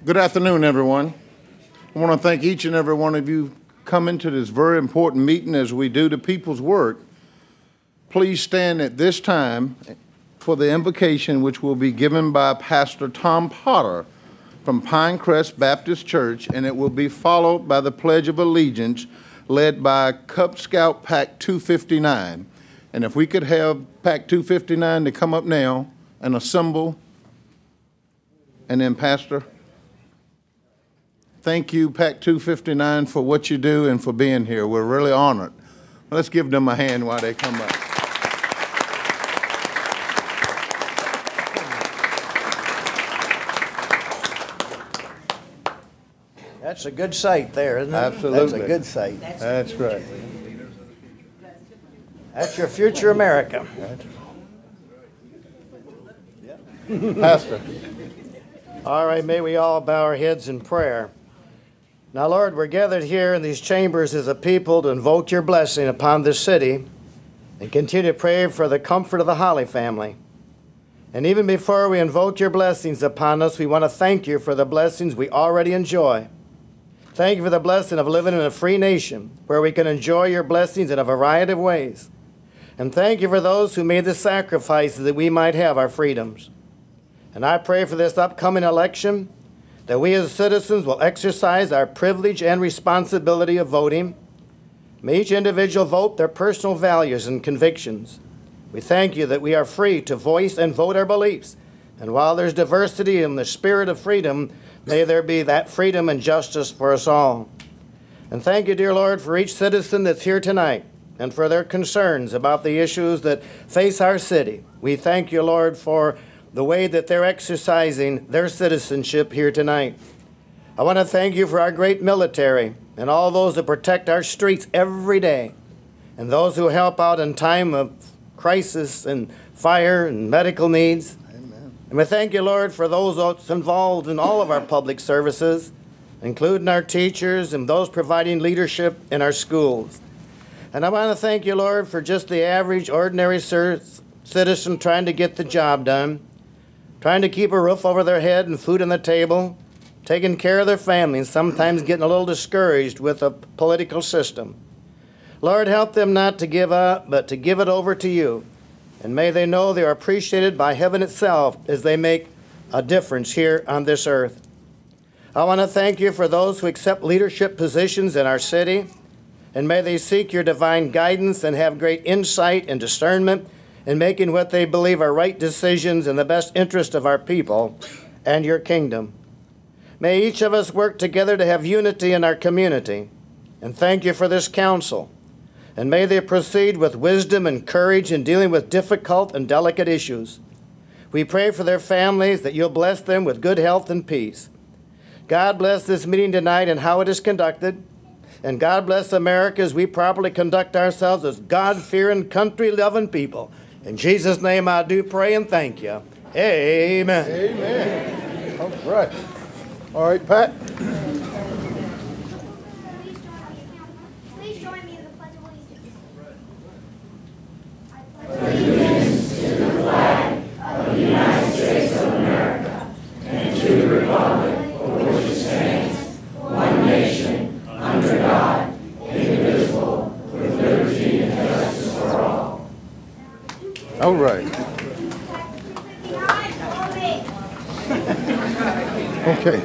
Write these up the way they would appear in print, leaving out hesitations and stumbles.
Good afternoon, everyone. I want to thank each and every one of you coming to this very important meeting as we do the people's work. Please stand at this time for the invocation which will be given by Pastor Tom Potter from Pinecrest Baptist Church, and it will be followed by the Pledge of Allegiance led by Cub Scout Pack 259. And if we could have Pack 259 to come up now and assemble, and then Pastor. Thank you, Pack 259, for what you do and for being here. We're really honored. Let's give them a hand while they come up. That's a good sight there, isn't it? Absolutely. That's a good sight. That's right. That's your future America. Pastor. All right, may we all bow our heads in prayer. Now, Lord, we're gathered here in these chambers as a people to invoke your blessing upon this city and continue to pray for the comfort of the Holly family. And even before we invoke your blessings upon us, we want to thank you for the blessings we already enjoy. Thank you for the blessing of living in a free nation where we can enjoy your blessings in a variety of ways. And thank you for those who made the sacrifices that we might have our freedoms. And I pray for this upcoming election that we as citizens will exercise our privilege and responsibility of voting. May each individual vote their personal values and convictions. We thank you that we are free to voice and vote our beliefs. And while there's diversity in the spirit of freedom, may there be that freedom and justice for us all. And thank you, dear Lord, for each citizen that's here tonight and for their concerns about the issues that face our city. We thank you, Lord, for the way that they're exercising their citizenship here tonight. I want to thank you for our great military and all those that protect our streets every day, and those who help out in time of crisis and fire and medical needs. Amen. And we thank you, Lord, for those that's involved in all of our public services, including our teachers and those providing leadership in our schools. And I want to thank you, Lord, for just the average, ordinary citizen trying to get the job done, trying to keep a roof over their head and food on the table, taking care of their families, sometimes getting a little discouraged with a political system. Lord, help them not to give up, but to give it over to you. And may they know they are appreciated by heaven itself as they make a difference here on this earth. I want to thank you for those who accept leadership positions in our city, and may they seek your divine guidance and have great insight and discernment in making what they believe are right decisions in the best interest of our people and your kingdom. May each of us work together to have unity in our community. And thank you for this council. And may they proceed with wisdom and courage in dealing with difficult and delicate issues. We pray for their families that you'll bless them with good health and peace. God bless this meeting tonight and how it is conducted. And God bless America as we properly conduct ourselves as God-fearing, country-loving people. In Jesus' name I do pray and thank you. Amen. Amen. All right. All right, Pat. Please join me in the Pledge of Allegiance. Allegiance to the flag of the United States of America and to the republic for which it stands, one nation, under God, indivisible, with liberty and justice for all. All right. Okay.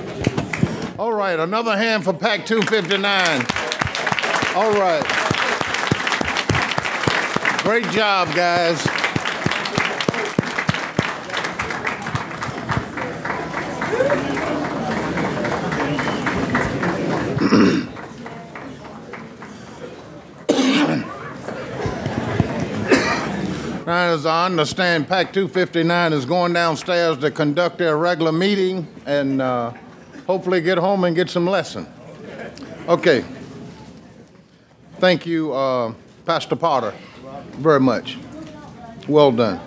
All right, another hand for Pack 259. All right. Great job, guys. Now, as I understand, Pack 259 is going downstairs to conduct their regular meeting and hopefully get home and get some lesson. Okay. Thank you, Pastor Potter, very much. Well done.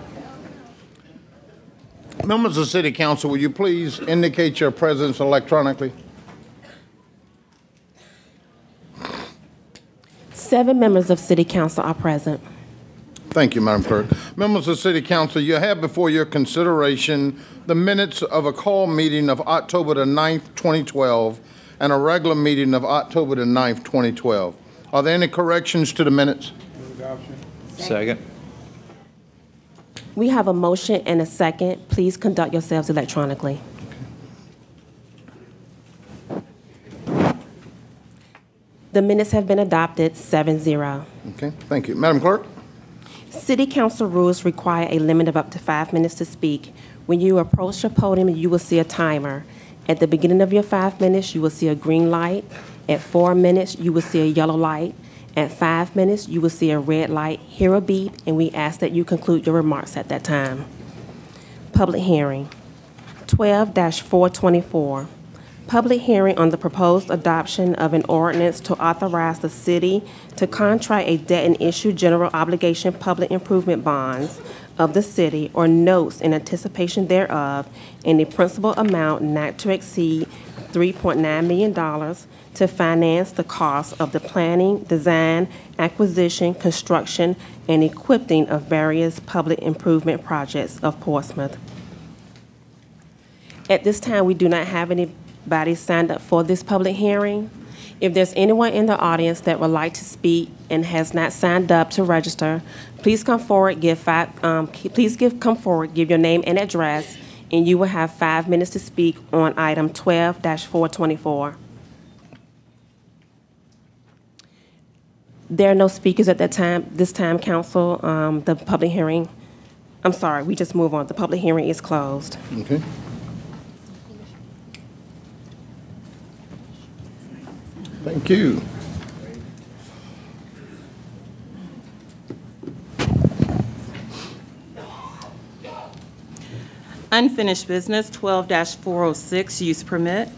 Members of City Council, will you please indicate your presence electronically? 7 members of City Council are present. Thank you, Madam Clerk. Members of City Council, you have before your consideration the minutes of a call meeting of October the 9th, 2012, and a regular meeting of October the 9th, 2012. Are there any corrections to the minutes? Second. We have a motion and a second. Please conduct yourselves electronically. The minutes have been adopted 7-0. Okay, thank you. Madam Clerk? City Council rules require a limit of up to 5 minutes to speak. When you approach the podium, you will see a timer. At the beginning of your 5 minutes, you will see a green light. At 4 minutes, you will see a yellow light. At 5 minutes, you will see a red light, hear a beep, and we ask that you conclude your remarks at that time. Public hearing. 12-424. Public hearing on the proposed adoption of an ordinance to authorize the city to contract a debt and issue general obligation public improvement bonds of the city or notes in anticipation thereof in a principal amount not to exceed $3.9 million to finance the cost of the planning, design, acquisition, construction, and equipping of various public improvement projects of Portsmouth. At this time, we do not have anybody signed up for this public hearing. If there's anyone in the audience that would like to speak and has not signed up to register, please come forward, give your name and address, and you will have 5 minutes to speak on item 12-424. There are no speakers at this time, Council. The public hearing, I'm sorry, we just move on. The public hearing is closed. Okay. Thank you. Unfinished business, 12-406, use permit.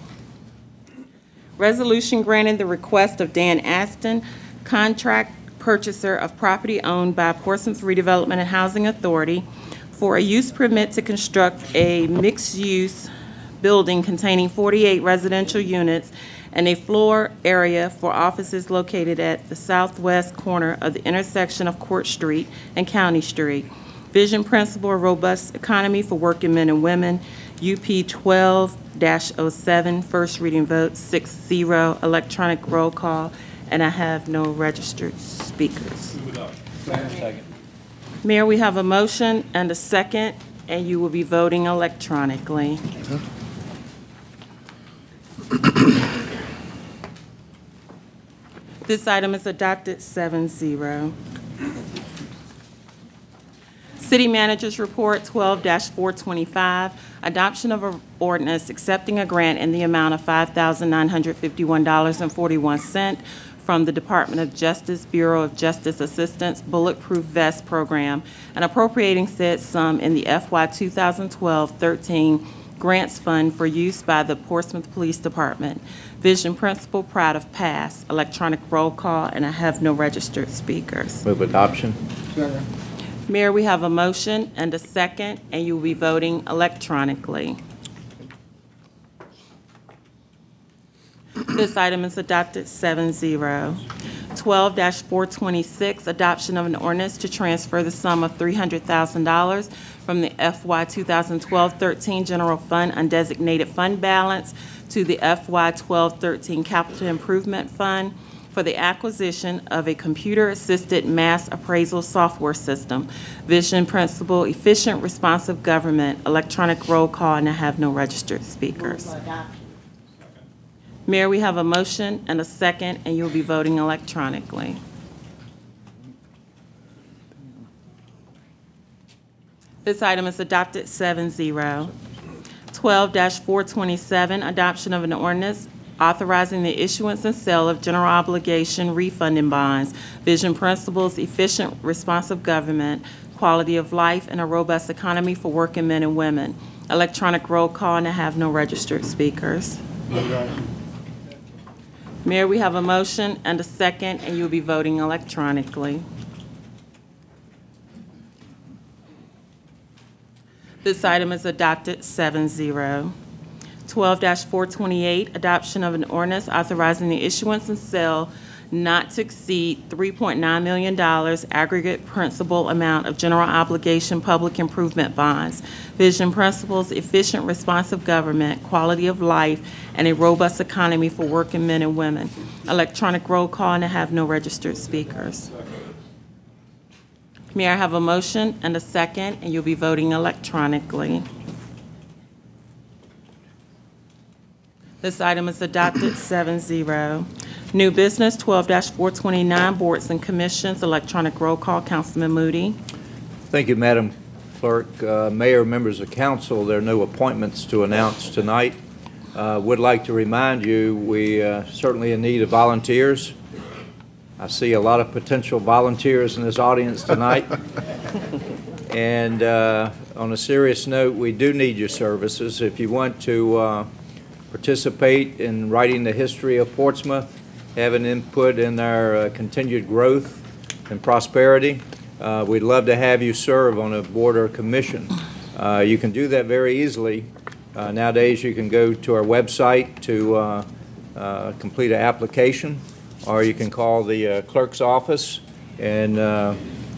Resolution granting the request of Dan Aston, contract purchaser of property owned by Portsmouth Redevelopment and Housing Authority, for a use permit to construct a mixed-use building containing 48 residential units and a floor area for offices located at the southwest corner of the intersection of Court Street and County Street. Vision principle, a robust economy for working men and women. UP 12-07, first reading vote, 6-0, electronic roll call, and I have no registered speakers. Second. Mayor, we have a motion and a second, and you will be voting electronically. This item is adopted 7-0. City Manager's Report 12-425, adoption of an ordinance accepting a grant in the amount of $5,951.41 from the Department of Justice Bureau of Justice Assistance Bulletproof Vest Program and appropriating said sum in the FY 2012-13 Grants Fund for use by the Portsmouth Police Department. Vision principle, proud of pass. Electronic roll call, and I have no registered speakers. Move adoption. Mayor, we have a motion and a second, and you will be voting electronically. This item is adopted 7-0. 12-426, adoption of an ordinance to transfer the sum of $300,000 from the FY 2012-13 General Fund undesignated fund balance to the FY 12-13 Capital Improvement Fund for the acquisition of a computer-assisted mass appraisal software system. Vision principle, efficient, responsive government. Electronic roll call, and I have no registered speakers. Mayor, we have a motion and a second, and you'll be voting electronically. This item is adopted 7-0. 12-427, adoption of an ordinance authorizing the issuance and sale of general obligation refunding bonds. Vision principles, efficient, responsive government, quality of life, and a robust economy for working men and women. Electronic roll call, and I have no registered speakers. Mayor, we have a motion and a second, and you'll be voting electronically. This item is adopted 7-0. 12-428, adoption of an ordinance authorizing the issuance and sale not to exceed $3.9 million aggregate principal amount of general obligation public improvement bonds. Vision principles: efficient, responsive government, quality of life, and a robust economy for working men and women. Electronic roll call, and I have no registered speakers. Mayor, I have a motion and a second, and you'll be voting electronically. This item is adopted 7-0. New business 12-429, boards and commissions, electronic roll call. Councilman Moody. Thank you, Madam Clerk. Mayor, members of council, there are no appointments to announce tonight. Would like to remind you, we certainly in need of volunteers. I see a lot of potential volunteers in this audience tonight. And on a serious note, we do need your services. If you want to participate in writing the history of Portsmouth, have an input in our continued growth and prosperity, we'd love to have you serve on a board or commission. You can do that very easily. Nowadays, you can go to our website to complete an application, or you can call the clerk's office, and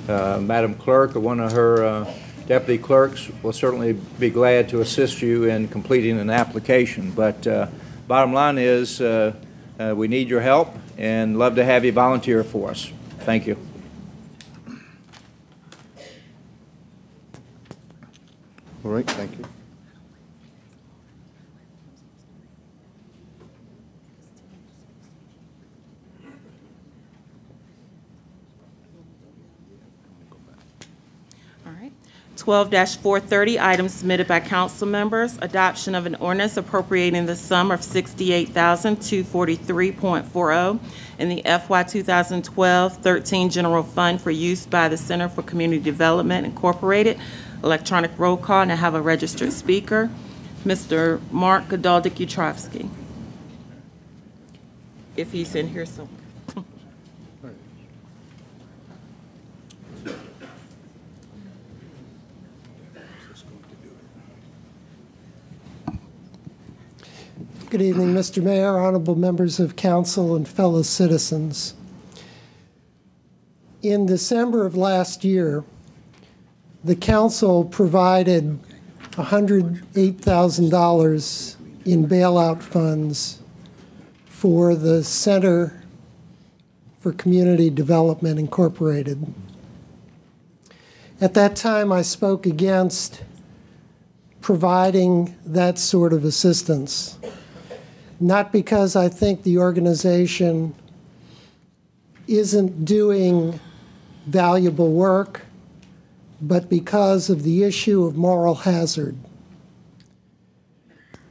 Madam Clerk or one of her deputy clerks will certainly be glad to assist you in completing an application. But bottom line is we need your help and love to have you volunteer for us. Thank you. All right, thank you. All right. 12-430, items submitted by council members. Adoption of an ordinance appropriating the sum of $68,243.40 in the FY 2012-13 General Fund for use by the Center for Community Development, Incorporated. Electronic roll call, and I have a registered speaker, Mr. Mark Godaldik-Utrovsky, if he's in here somewhere. Good evening, Mr. Mayor, honorable members of council, and fellow citizens. In December of last year, the council provided $108,000 in bailout funds for the Center for Community Development, Incorporated. At that time, I spoke against providing that sort of assistance, not because I think the organization isn't doing valuable work, but because of the issue of moral hazard.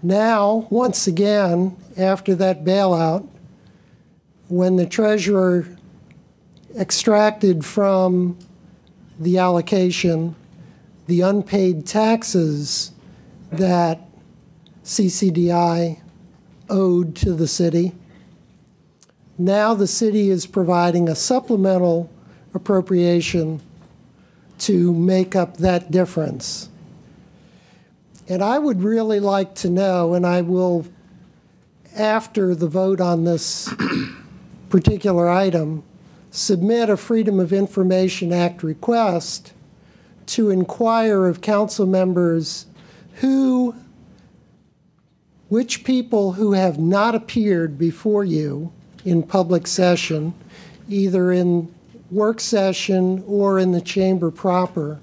Now, once again, after that bailout, when the treasurer extracted from the allocation the unpaid taxes that CCDI owed to the city, now the city is providing a supplemental appropriation to make up that difference. And I would really like to know, and I will, after the vote on this particular item, submit a Freedom of Information Act request to inquire of council members which people who have not appeared before you in public session, either in work session or in the chamber proper,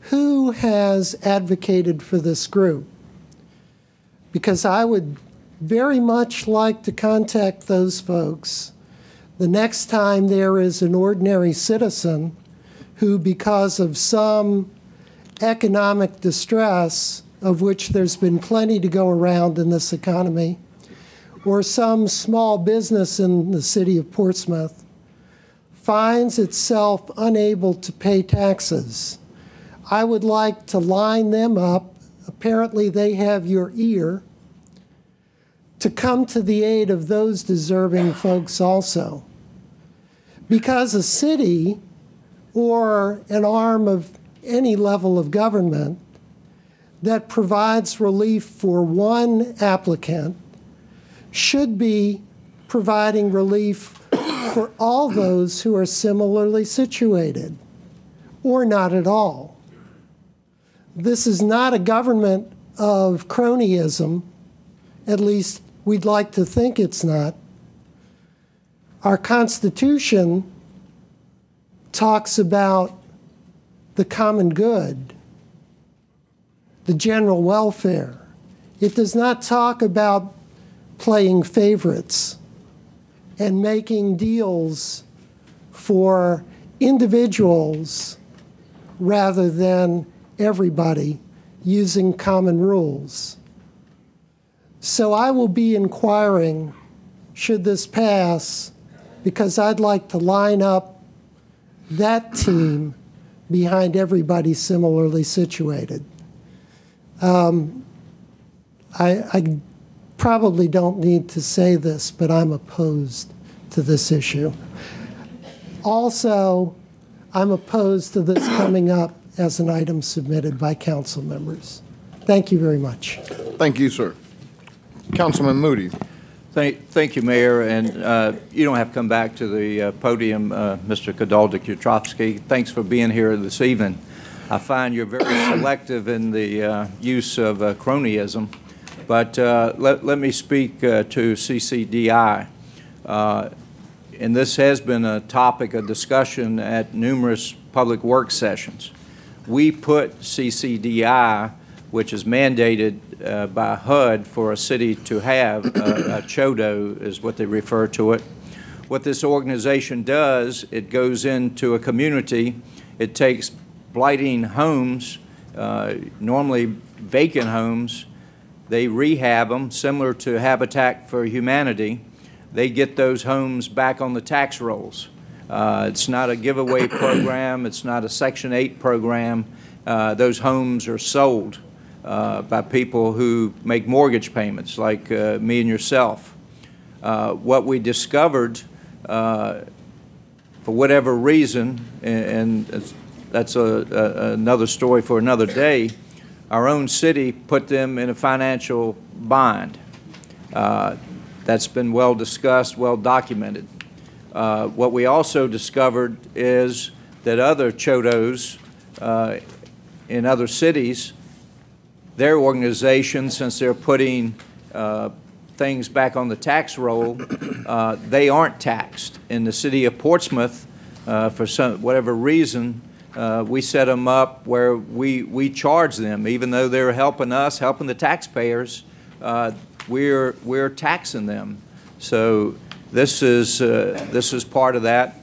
who has advocated for this group? Because I would very much like to contact those folks the next time there is an ordinary citizen who, because of some economic distress, of which there's been plenty to go around in this economy, or some small business in the city of Portsmouth, finds itself unable to pay taxes. I would like to line them up, apparently they have your ear, to come to the aid of those deserving folks also. Because a city or an arm of any level of government that provides relief for one applicant should be providing relief for all those who are similarly situated, or not at all. This is not a government of cronyism, at least we'd like to think it's not. Our Constitution talks about the common good, the general welfare. It does not talk about playing favorites and making deals for individuals rather than everybody using common rules. So I will be inquiring, should this pass, because I'd like to line up that team behind everybody similarly situated. I probably don't need to say this, but I'm opposed to this issue. Also, I'm opposed to this coming up as an item submitted by council members. Thank you very much. Thank you, sir. Councilman Moody. Thank you, Mayor, and you don't have to come back to the podium, Mr. Kodaldik-Yatrovsky. Thanks for being here this evening. I find you're very selective in the use of cronyism, but let me speak to CCDI. And this has been a topic of discussion at numerous public work sessions. We put CCDI, which is mandated by HUD for a city to have, a CHODO is what they refer to it. What this organization does, it goes into a community, it takes blighting homes, normally vacant homes, they rehab them, similar to Habitat for Humanity. They get those homes back on the tax rolls. It's not a giveaway program, it's not a Section 8 program. Those homes are sold by people who make mortgage payments, like me and yourself. What we discovered, for whatever reason, and that's another story for another day, our own city put them in a financial bind. That's been well discussed, well documented. What we also discovered is that other CHODOs in other cities, their organizations, since they're putting things back on the tax roll, they aren't taxed. In the city of Portsmouth, for whatever reason, we set them up where we charge them, even though they're helping us, helping the taxpayers. We're taxing them. So this is part of that.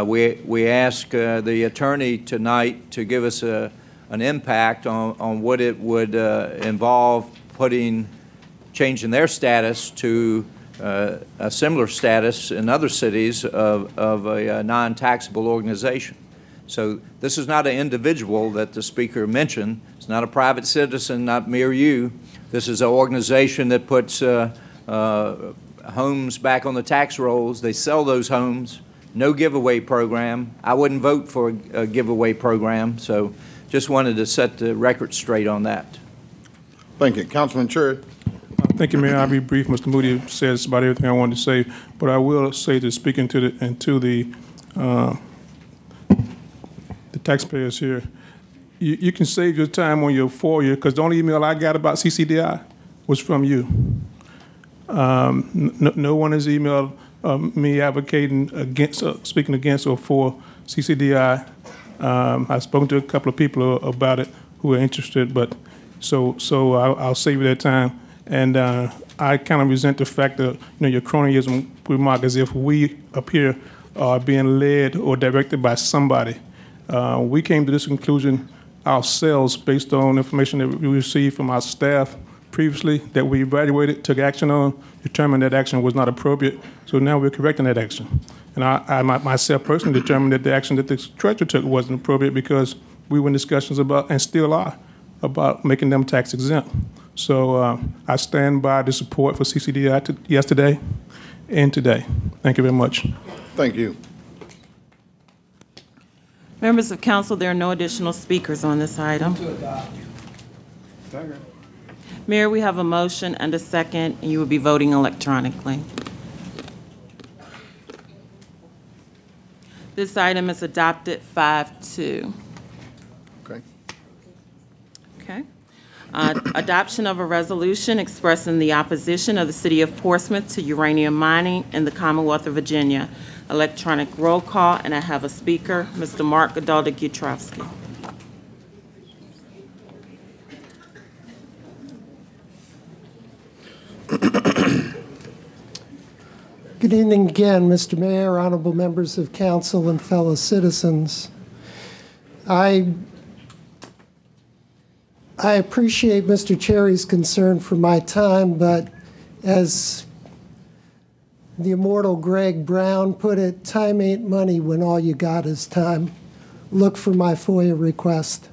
We ask the attorney tonight to give us an impact on what it would involve changing their status to a similar status in other cities of a non-taxable organization. So this is not an individual that the speaker mentioned. It's not a private citizen, not me or you. This is an organization that puts homes back on the tax rolls. They sell those homes. No giveaway program. I wouldn't vote for a giveaway program, so just wanted to set the record straight on that. Thank you. Councilman Cherry. Thank you, Mayor. I'll be brief. Mr. Moody says about everything I wanted to say, but I will say to speaking to the taxpayers here, you can save your time on your FOIA, because the only email I got about CCDI was from you. No one has emailed me advocating against, speaking against or for CCDI. I've spoken to a couple of people about it who are interested, but so I'll save you that time. And I kind of resent the fact that your cronyism remark as if we up here are being led or directed by somebody. We came to this conclusion ourselves based on information that we received from our staff previously that we evaluated, took action on, determined that action was not appropriate. So now we're correcting that action. And I myself personally determined that the action that the treasurer took wasn't appropriate because we were in discussions about, and still are, about making them tax exempt. So I stand by the support for CCDI yesterday and today. Thank you very much. Thank you. Members of council, there are no additional speakers on this item. Mayor, we have a motion and a second, and you will be voting electronically. This item is adopted 5-2. Okay. Okay. Adoption of a resolution expressing the opposition of the City of Portsmouth to uranium mining in the Commonwealth of Virginia. Electronic roll call, and I have a speaker, Mr. Mark Godalda-Gutrovsky. Good evening again, Mr. Mayor, honorable members of council, and fellow citizens. I appreciate Mr. Cherry's concern for my time, but as the immortal Greg Brown put it, time ain't money when all you got is time. Look for my FOIA request.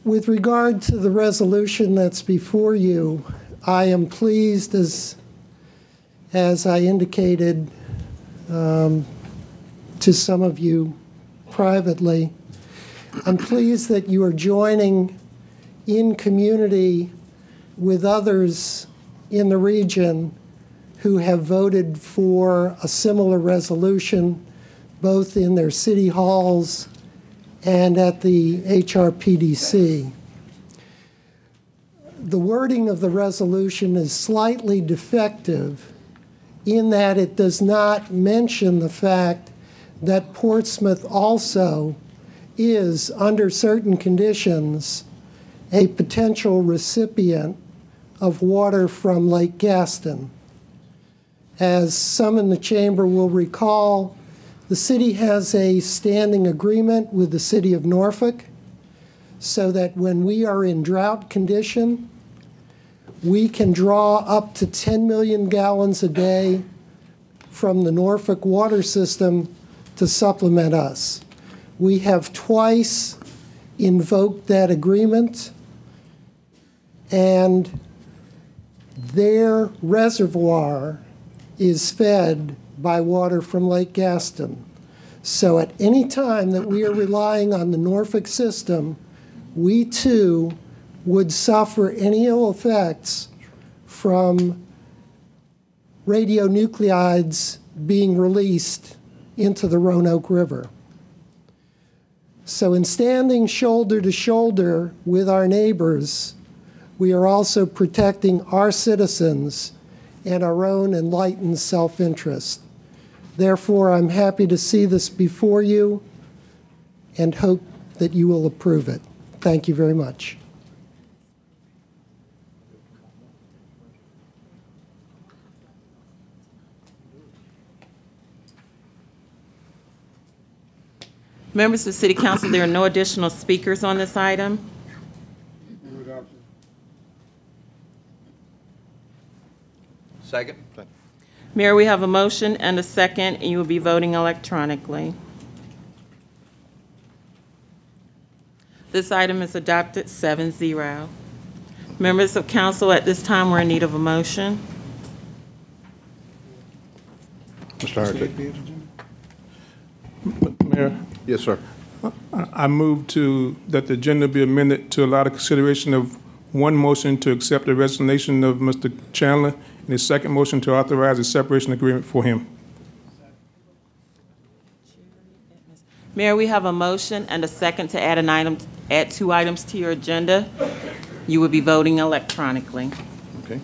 With regard to the resolution that's before you, I am pleased, as I indicated to some of you privately, I'm pleased that you are joining in community with others in the region who have voted for a similar resolution, both in their city halls and at the HRPDC. The wording of the resolution is slightly defective in that it does not mention the fact that Portsmouth also is, under certain conditions, a potential recipient of water from Lake Gaston. As some in the chamber will recall, the city has a standing agreement with the City of Norfolk so that when we are in drought condition, we can draw up to 10 million gallons a day from the Norfolk water system to supplement us. We have twice invoked that agreement, and their reservoir is fed by water from Lake Gaston. So at any time that we are relying on the Norfolk system, we too would suffer any ill effects from radionuclides being released into the Roanoke River. So in standing shoulder to shoulder with our neighbors, we are also protecting our citizens and our own enlightened self-interest. Therefore, I'm happy to see this before you and hope that you will approve it. Thank you very much. Members of the City Council, there are no additional speakers on this item. Second. Mayor, we have a motion and a second, and you will be voting electronically. This item is adopted 7-0. Members of council, at this time, we're in need of a motion. Mr. Hartrick. Mayor, Yes, sir. I move that the agenda be amended to allow the consideration of one motion to accept the resignation of Mr. Chandler and his second motion to authorize a separation agreement for him. Mayor, we have a motion and a second to add two items to your agenda. You will be voting electronically. Okay.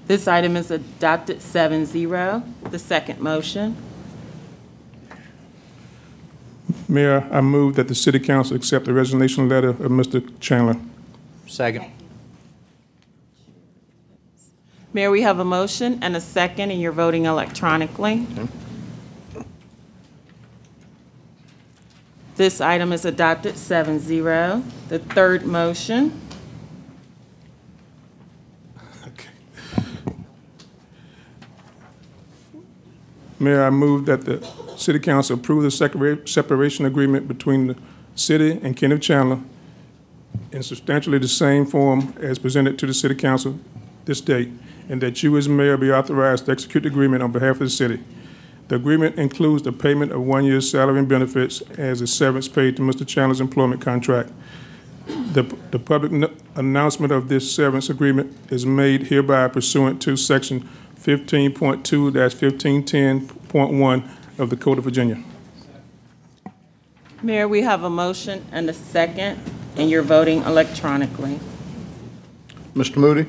This item is adopted 7-0. The second motion. Mayor, I move that the City Council accept the resignation letter of Mr. Chandler. Second. Mayor, we have a motion and a second, and you're voting electronically. Okay. This item is adopted 7-0. The third motion. Mayor, I move that the City Council approve the separation agreement between the city and Kenneth Chandler in substantially the same form as presented to the City Council this date, and that you as mayor be authorized to execute the agreement on behalf of the city. The agreement includes the payment of 1 year's salary and benefits as a severance paid to Mr. Chandler's employment contract. The public announcement of this severance agreement is made hereby pursuant to Section 15.2-1510.1 of the Code of Virginia. Mayor, we have a motion and a second, and you're voting electronically. Mr. Moody?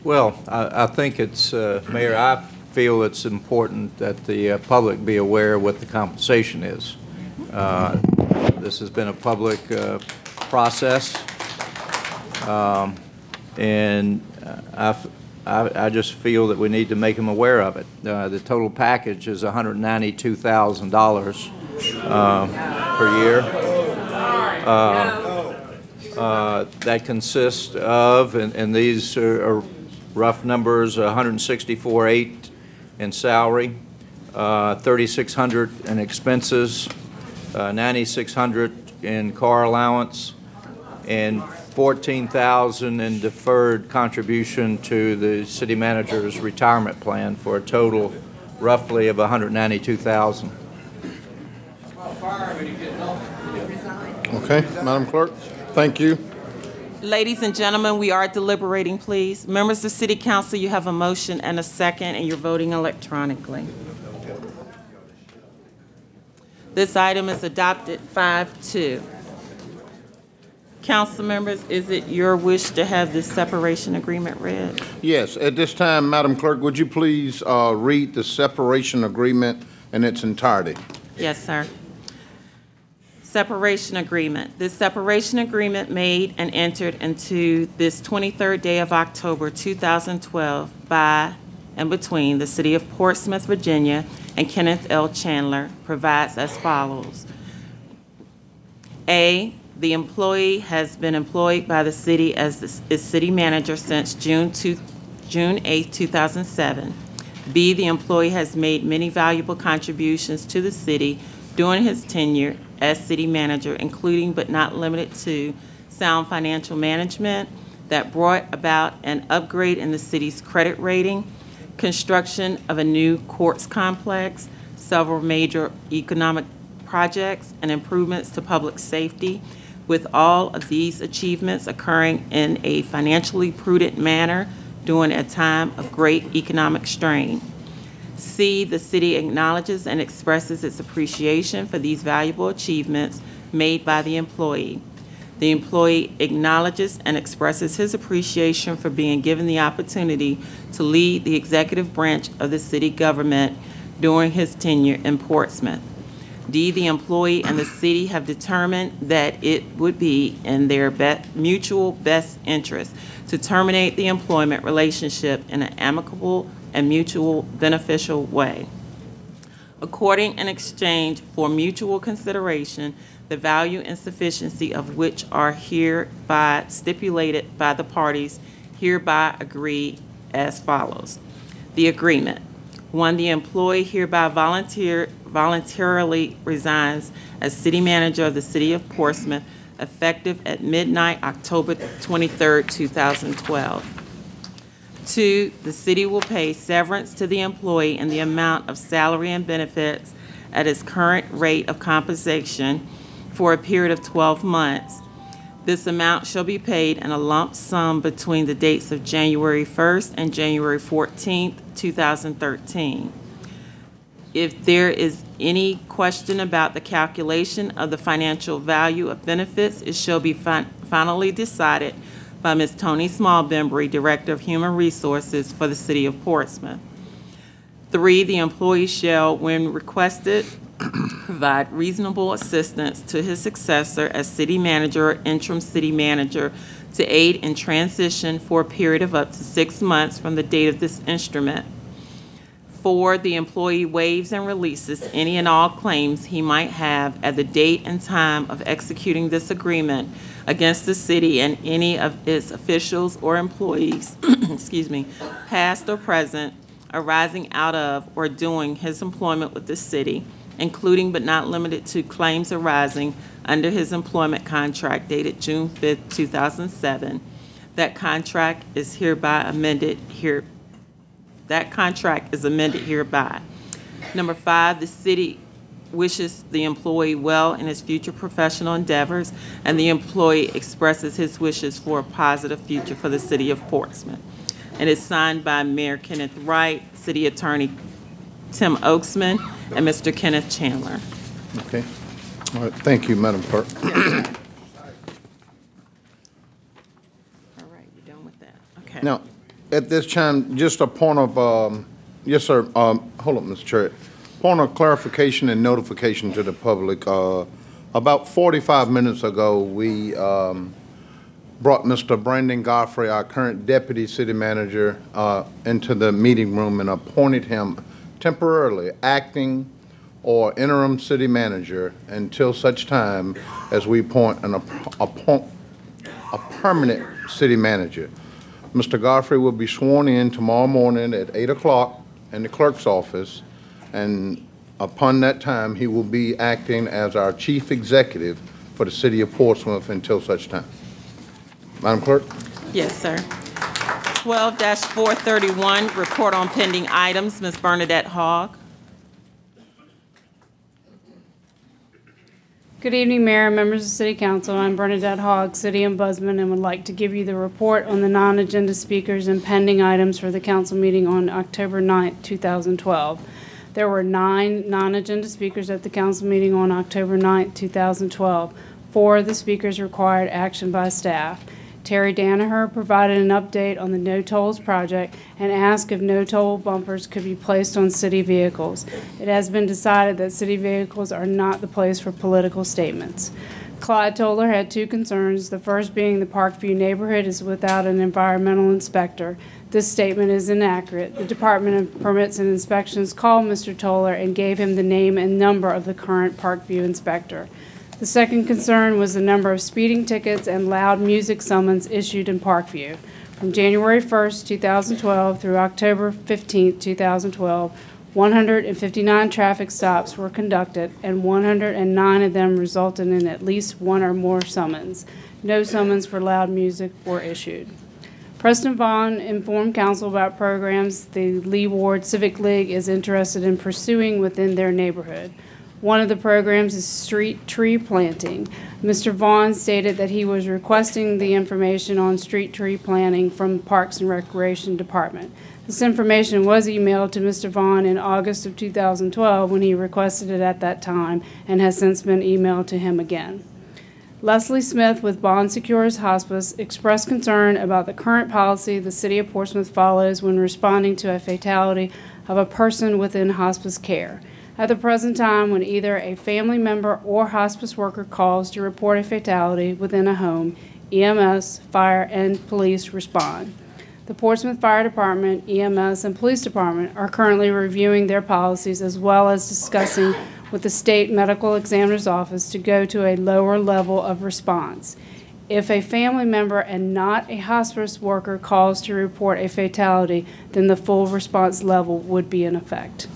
Well, I think it's, Mayor, I feel it's important that the public be aware of what the compensation is. This has been a public process, and I just feel that we need to make them aware of it. The total package is $192,000 per year. That consists of, and these are rough numbers, $164,800 in salary, $3,600 in expenses, $9,600 in car allowance, and $14,000 in deferred contribution to the city manager's retirement plan, for a total roughly of $192,000. Okay, Madam Clerk, thank you. Ladies and gentlemen, we are deliberating, please. Members of City Council, you have a motion and a second, and you're voting electronically. This item is adopted 5-2. Council members, is it your wish to have this separation agreement read? Yes, at this time, Madam Clerk, would you please read the separation agreement in its entirety? Yes, sir. Separation agreement. This separation agreement made and entered into this 23rd day of October 2012 by and between the City of Portsmouth, Virginia, and Kenneth L. Chandler provides as follows. A, the employee has been employed by the city as its city manager since June 8, 2007. B, the employee has made many valuable contributions to the city during his tenure as city manager, including but not limited to sound financial management that brought about an upgrade in the city's credit rating, construction of a new courts complex, several major economic projects, and improvements to public safety, with all of these achievements occurring in a financially prudent manner during a time of great economic strain. C, the city acknowledges and expresses its appreciation for these valuable achievements made by the employee. The employee acknowledges and expresses his appreciation for being given the opportunity to lead the executive branch of the city government during his tenure in Portsmouth. D, the employee and the city have determined that it would be in their mutual best interest to terminate the employment relationship in an amicable and mutual beneficial way. According in exchange for mutual consideration, the value and sufficiency of which are hereby stipulated by the parties, hereby agree as follows. The agreement. 1, the employee hereby voluntarily resigns as city manager of the City of Portsmouth, effective at midnight, October 23, 2012. 2, the city will pay severance to the employee in the amount of salary and benefits at its current rate of compensation for a period of 12 months. This amount shall be paid in a lump sum between the dates of January 1st and January 14th, 2013. If there is any question about the calculation of the financial value of benefits, it shall be finally decided by Ms. Tony Smallbembry, Director of Human Resources for the City of Portsmouth. 3, the employee shall, when requested, provide reasonable assistance to his successor as city manager or interim city manager to aid in transition for a period of up to 6 months from the date of this instrument. 4, the employee waives and releases any and all claims he might have at the date and time of executing this agreement against the city and any of its officials or employees, excuse me, past or present, arising out of or during his employment with the city, including but not limited to claims arising under his employment contract dated June 5th, 2007. That contract is hereby amended here. That contract is amended hereby. Number 5, the city wishes the employee well in his future professional endeavors, and the employee expresses his wishes for a positive future for the city of Portsmouth. And it's signed by Mayor Kenneth Wright, City Attorney Tim Oaksman, and Mr. Kenneth Chandler. Okay. All right. Thank you, Madam Clerk. Yes, sir. All right, you're done with that. Okay. Now, at this time, just a point of, yes, sir. Hold up, Mr. Chair. Point of clarification and notification to the public. About 45 minutes ago, we brought Mr. Brandon Godfrey, our current deputy city manager, into the meeting room and appointed him temporarily acting or interim city manager until such time as we appoint a permanent city manager. Mr. Godfrey will be sworn in tomorrow morning at 8 o'clock in the clerk's office, and upon that time, he will be acting as our chief executive for the city of Portsmouth until such time. Madam Clerk? Yes, sir. 12-431, report on pending items. Ms. Bernadette Hogg. Good evening, Mayor and members of City Council. I'm Bernadette Hogg, City Ombudsman, and would like to give you the report on the non-agenda speakers and pending items for the council meeting on October 9th, 2012. There were 9 non-agenda speakers at the council meeting on October 9th, 2012. 4 of the speakers required action by staff. Terry Danaher provided an update on the No Tolls project and asked if no toll bumpers could be placed on city vehicles. It has been decided that city vehicles are not the place for political statements. Clyde Toller had 2 concerns, the first being the Parkview neighborhood is without an environmental inspector. This statement is inaccurate. The Department of Permits and Inspections called Mr. Toller and gave him the name and number of the current Parkview inspector. The second concern was the number of speeding tickets and loud music summons issued in Parkview. From January 1st, 2012 through October 15th, 2012, 159 traffic stops were conducted, and 109 of them resulted in at least 1 or more summons. No summons for loud music were issued. Preston Vaughn informed council about programs the Lee Ward Civic League is interested in pursuing within their neighborhood. One of the programs is street tree planting. Mr. Vaughn stated that he was requesting the information on street tree planting from the Parks and Recreation Department. This information was emailed to Mr. Vaughn in August of 2012 when he requested it at that time, and has since been emailed to him again. Leslie Smith with Bond Secures Hospice expressed concern about the current policy the City of Portsmouth follows when responding to a fatality of a person within hospice care. At the present time, when either a family member or hospice worker calls to report a fatality within a home, EMS, fire, and police respond. The Portsmouth Fire Department, EMS, and Police Department are currently reviewing their policies as well as discussing with the State Medical Examiner's Office to go to a lower level of response. If a family member and not a hospice worker calls to report a fatality, then the full response level would be in effect.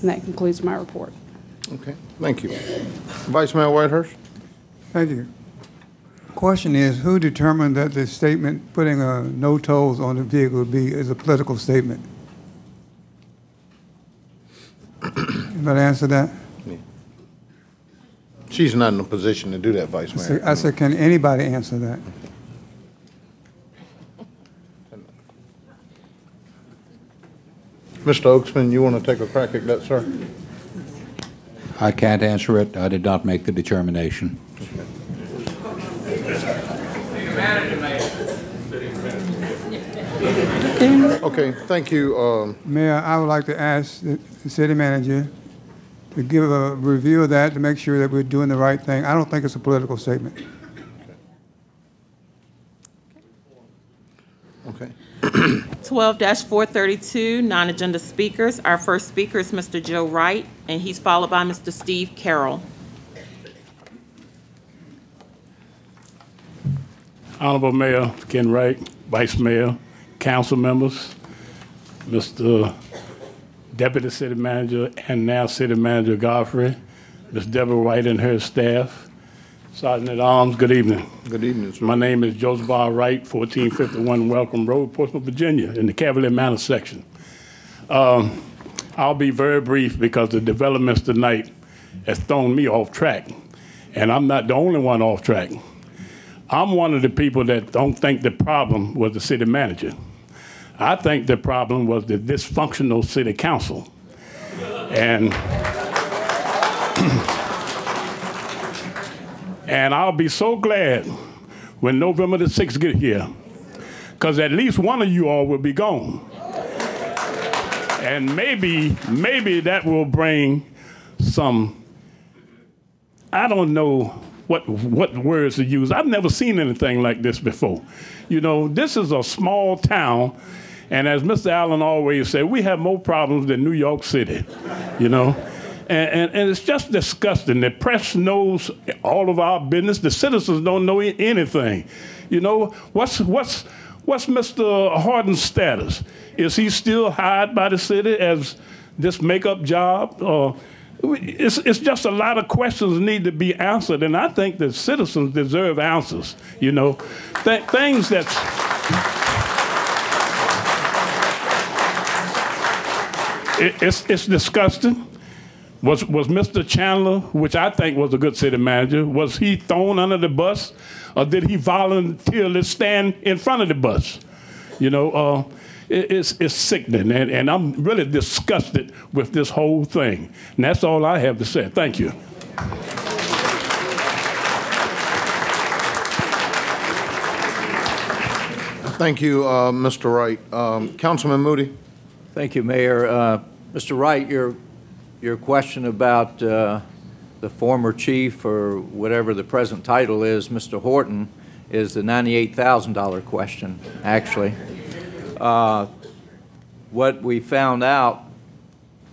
And that concludes my report. Okay, thank you. Vice Mayor Whitehurst? Thank you. Question is, who determined that the statement putting no tolls on the vehicle is a political statement? Anybody answer that? Yeah. She's not in a position to do that, Vice Mayor. I said, can anybody answer that? Mr. Oaksman, you want to take a crack at that, sir? I can't answer it. I did not make the determination. Okay, thank you. Mayor, I would like to ask the city manager to give a review of that to make sure that we're doing the right thing. I don't think it's a political statement. Okay. 12-432, non-agenda speakers. Our first speaker is Mr. Joe Wright, and he's followed by Mr. Steve Carroll. Honorable Mayor Ken Wright, Vice Mayor, council members, Mr. Deputy City Manager and now City Manager Godfrey, Ms. Deborah White and her staff, Sergeant at Arms, good evening. Good evening, sir. My name is Joseph R. Wright, 1451 Welcome Road, Portsmouth, Virginia, in the Cavalier Manor section. I'll be very brief because the developments tonight has thrown me off track. And I'm not the only one off track. I'm one of the people that don't think the problem was the city manager. I think the problem was the dysfunctional city council. And, and I'll be so glad when November the 6th get here, because at least one of you all will be gone. And maybe that will bring some, I don't know what words to use. I've never seen anything like this before. You know, this is a small town, and as Mr. Allen always said, we have more problems than New York City, you know? And it's just disgusting. The press knows all of our business. The citizens don't know anything. You know, what's Mr. Horton's status? Is he still hired by the city as this makeup job? It's just a lot of questions need to be answered, and I think the citizens deserve answers. You know, things that. It's disgusting. Was Mr. Chandler, which I think was a good city manager, was he thrown under the bus, or did he voluntarily stand in front of the bus? You know, it's sickening, and I'm really disgusted with this whole thing. And that's all I have to say. Thank you. Thank you, Mr. Wright. Councilman Moody. Thank you, Mayor. Mr. Wright, your question about the former chief, or whatever the present title is, Mr. Horton, is the $98,000 question, actually. What we found out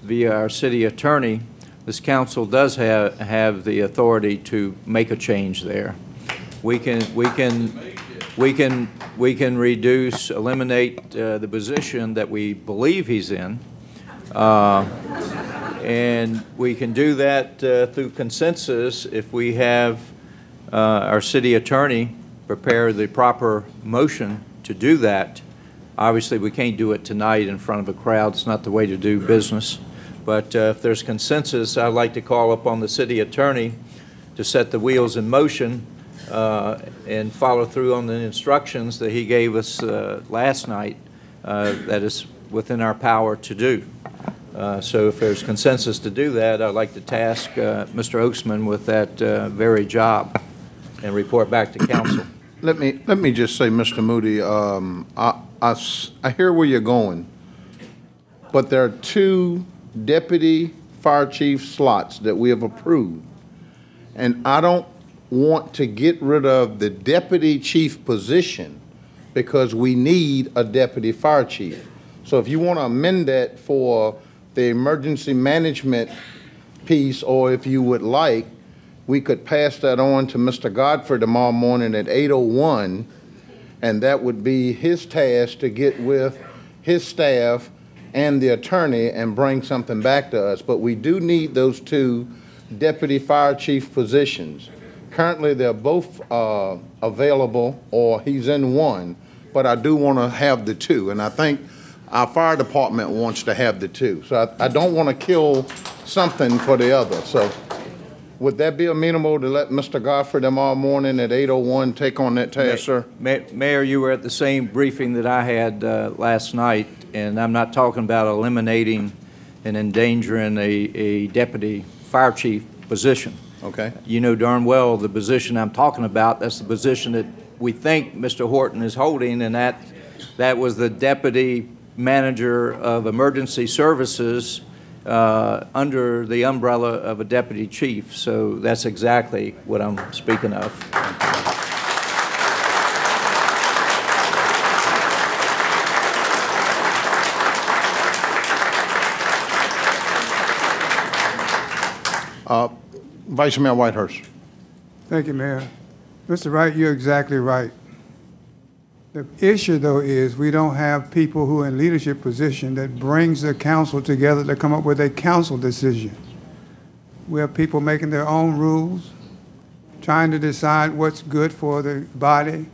via our city attorney, this council does have the authority to make a change there. We can eliminate the position that we believe he's in, and we can do that through consensus if we have our city attorney prepare the proper motion to do that. Obviously, we can't do it tonight in front of a crowd. It's not the way to do business. But if there's consensus, I'd like to call upon the city attorney to set the wheels in motion and follow through on the instructions that he gave us last night that is within our power to do. So if there's consensus to do that, I'd like to task Mr. Oaksman with that very job and report back to council. Let me just say, Mr. Moody, I hear where you're going, but there are 2 deputy fire chief slots that we have approved, and I don't want to get rid of the deputy chief position because we need a deputy fire chief. So if you want to amend that for the emergency management piece, or if you would like, we could pass that on to Mr. Godfrey tomorrow morning at 8:01, and that would be his task to get with his staff and the attorney and bring something back to us. But we do need those 2 deputy fire chief positions. Currently, they're both available, or he's in one, but I do want to have the 2, and I think our fire department wants to have the 2. So I don't want to kill something for the other. So would that be amenable to let Mr. Godfrey tomorrow morning at 8:01 take on that task, sir? Mayor, you were at the same briefing that I had last night, and I'm not talking about eliminating and endangering a deputy fire chief position. Okay. You know darn well the position I'm talking about. That's the position that we think Mr. Horton is holding, and that was the deputy manager of emergency services under the umbrella of a deputy chief. So that's exactly what I'm speaking of. Vice Mayor Whitehurst. Thank you, Mayor. Mr. Wright, you're exactly right. The issue, though, is we don't have people who are in leadership position that brings the council together to come up with a council decision. We have people making their own rules, trying to decide what's good for the body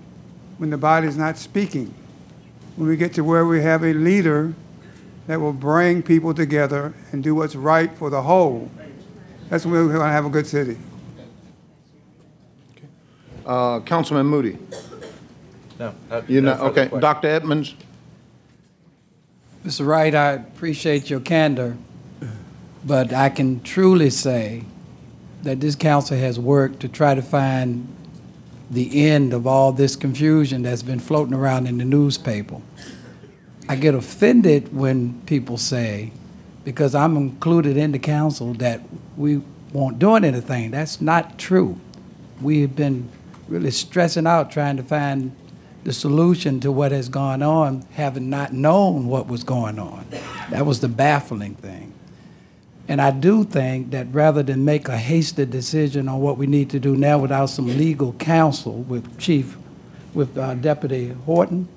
when the body is not speaking. When we get to where we have a leader that will bring people together and do what's right for the whole, That's when we're going to have a good city. Councilman Moody. No. You're no not, further okay. questions. Dr. Edmonds? Mr. Wright, I appreciate your candor, but I can truly say that this council has worked to try to find the end of all this confusion that's been floating around in the newspaper. I get offended when people say, because I'm included in the council, that we won't do anything. That's not true. We have been really stressing out trying to find the solution to what has gone on, having not known what was going on. That was the baffling thing. And I do think that rather than make a hasty decision on what we need to do now without some legal counsel with Deputy Horton,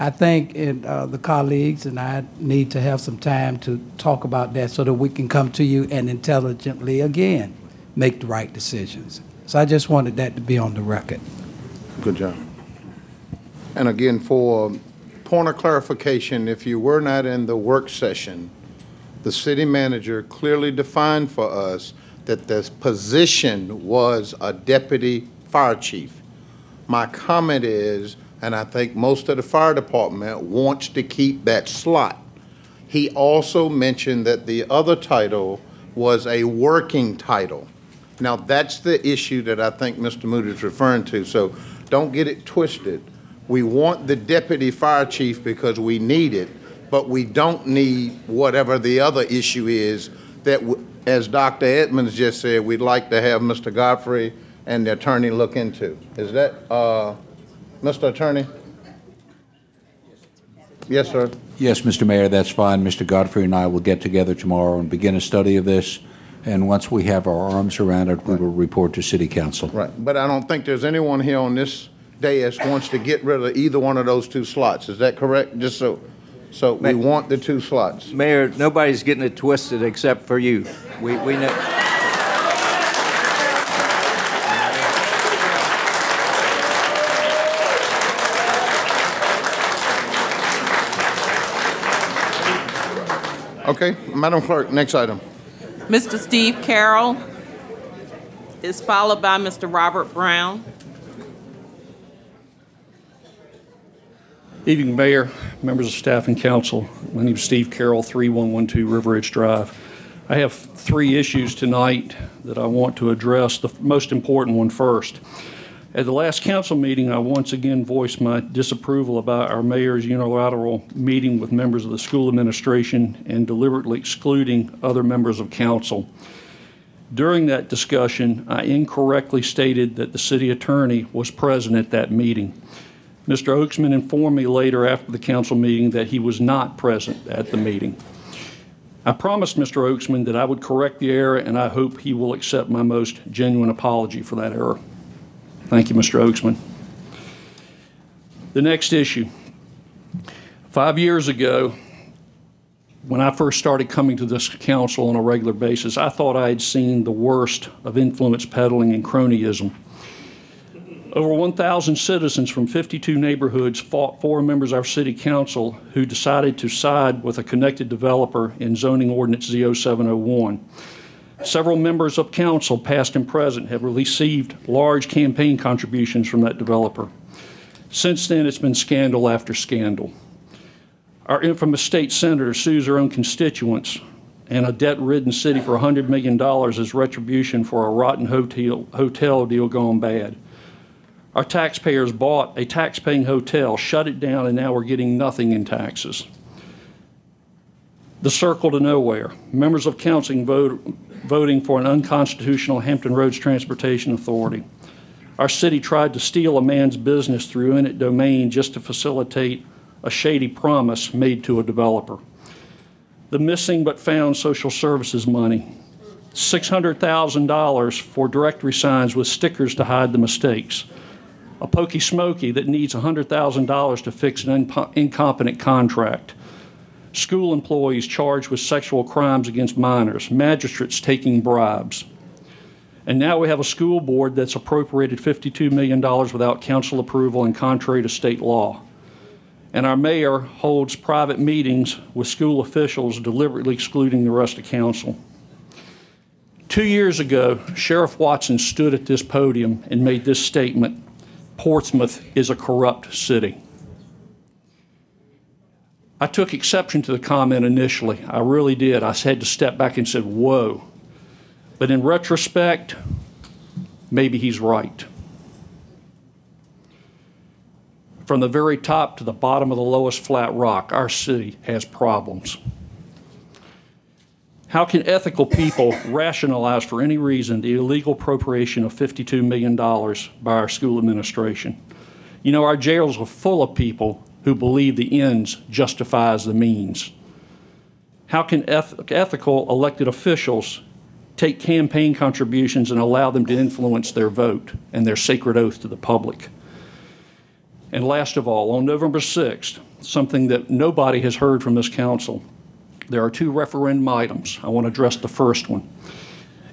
I think the colleagues and I need to have some time to talk about that so that we can come to you and intelligently, again, make the right decisions. So I just wanted that to be on the record. Good job. And again, for point of clarification, if you were not in the work session, the city manager clearly defined for us that the position was a deputy fire chief. My comment is, and I think most of the fire department wants to keep that slot. He also mentioned that the other title was a working title. Now, that's the issue that I think Mr. Moody is referring to, so don't get it twisted. We want the deputy fire chief because we need it, but we don't need whatever the other issue is that, as Dr. Edmonds just said, we'd like to have Mr. Godfrey and the attorney look into. Is that, Mr. Attorney? Yes, sir. Yes, Mr. Mayor, that's fine. Mr. Godfrey and I will get together tomorrow and begin a study of this. And once we have our arms around it, we will report to City Council. Right, but I don't think there's anyone here on this dais wants to get rid of either one of those two slots. Is that correct? Just so we want the two slots. Mayor, nobody's getting it twisted except for you. We know. Okay, Madam Clerk, next item. Mr. Steve Carroll is followed by Mr. Robert Brown. Evening, Mayor, members of staff and council. My name is Steve Carroll, 3112 River Ridge Drive. I have three issues tonight that I want to address. The most important one first. At the last council meeting, I once again voiced my disapproval about our mayor's unilateral meeting with members of the school administration and deliberately excluding other members of council. During that discussion, I incorrectly stated that the city attorney was present at that meeting. Mr. Oaksman informed me later after the council meeting that he was not present at the meeting. I promised Mr. Oaksman that I would correct the error, and I hope he will accept my most genuine apology for that error. Thank you, Mr. Oaksman. The next issue. 5 years ago, when I first started coming to this council on a regular basis, I thought I had seen the worst of influence peddling and cronyism. Over 1,000 citizens from 52 neighborhoods fought 4 members of our city council who decided to side with a connected developer in zoning ordinance Z0701. Several members of council, past and present, have received large campaign contributions from that developer. Since then, it's been scandal after scandal. Our infamous state senator sues her own constituents and a debt-ridden city for $100 million as retribution for a rotten hotel deal gone bad. Our taxpayers bought a tax-paying hotel, shut it down, and now we're getting nothing in taxes. The circle to nowhere. Members of council voting for an unconstitutional Hampton Roads Transportation Authority. Our city tried to steal a man's business through eminent domain just to facilitate a shady promise made to a developer. The missing but found social services money. $600,000 for directory signs with stickers to hide the mistakes. A pokey smoky that needs $100,000 to fix an incompetent contract. School employees charged with sexual crimes against minors, magistrates taking bribes. And now we have a school board that's appropriated $52 million without council approval and contrary to state law. And our mayor holds private meetings with school officials, deliberately excluding the rest of council. 2 years ago, Sheriff Watson stood at this podium and made this statement: Portsmouth is a corrupt city. I took exception to the comment initially. I really did. I had to step back and said, whoa. But in retrospect, maybe he's right. From the very top to the bottom of the lowest flat rock, our city has problems. How can ethical people rationalize for any reason the illegal appropriation of $52 million by our school administration? You know, our jails are full of people who believe the ends justifies the means. How can ethical elected officials take campaign contributions and allow them to influence their vote and their sacred oath to the public? And last of all, on November 6th, something that nobody has heard from this council, there are 2 referendum items. I want to address the first one.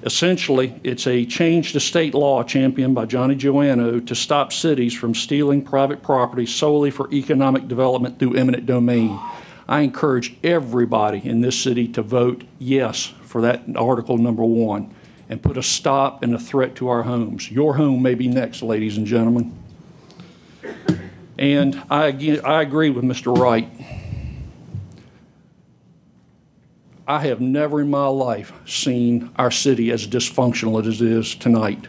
Essentially, it's a change to state law championed by Johnny Joanno to stop cities from stealing private property solely for economic development through eminent domain. I encourage everybody in this city to vote yes for that article number 1 and put a stop and a threat to our homes. Your home may be next, ladies and gentlemen. And I agree with Mr. Wright. I have never in my life seen our city as dysfunctional as it is tonight.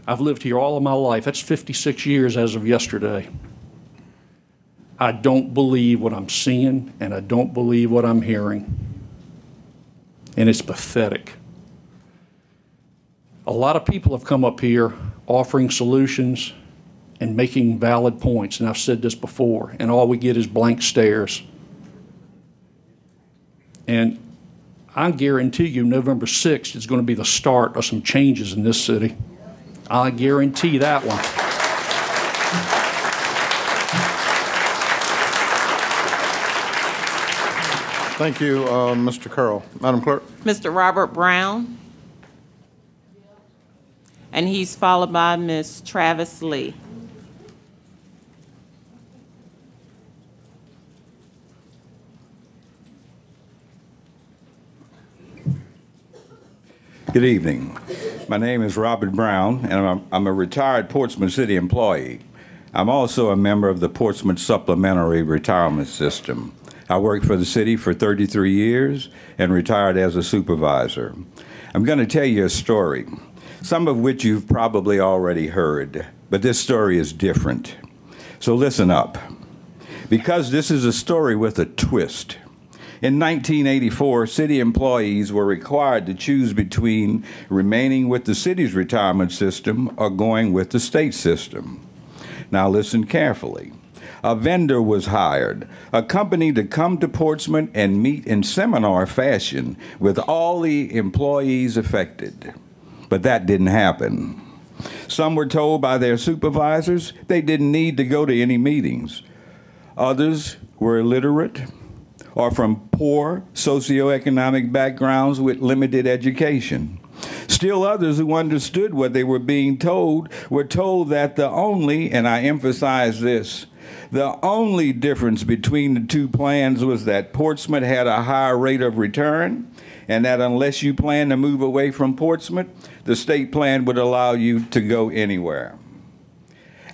I've lived here all of my life. That's 56 years as of yesterday. I don't believe what I'm seeing, and I don't believe what I'm hearing. And it's pathetic. A lot of people have come up here offering solutions and making valid points, and I've said this before, and all we get is blank stares. And I guarantee you November 6th is going to be the start of some changes in this city. I guarantee that one. Thank you, Mr. Carroll. Madam Clerk. Mr. Robert Brown. And he's followed by Ms. Travis Lee. Good evening. My name is Robert Brown, and I'm a retired Portsmouth City employee. I'm also a member of the Portsmouth Supplementary Retirement System. I worked for the city for 33 years and retired as a supervisor. I'm going to tell you a story, some of which you've probably already heard, but this story is different. So listen up, because this is a story with a twist. In 1984, city employees were required to choose between remaining with the city's retirement system or going with the state system. Now listen carefully. A vendor was hired, a company to come to Portsmouth and meet in seminar fashion with all the employees affected. But that didn't happen. Some were told by their supervisors they didn't need to go to any meetings. Others were illiterate or from poor socioeconomic backgrounds with limited education. Still others who understood what they were being told were told that the only, and I emphasize this, the only difference between the 2 plans was that Portsmouth had a higher rate of return, and that unless you plan to move away from Portsmouth, the state plan would allow you to go anywhere.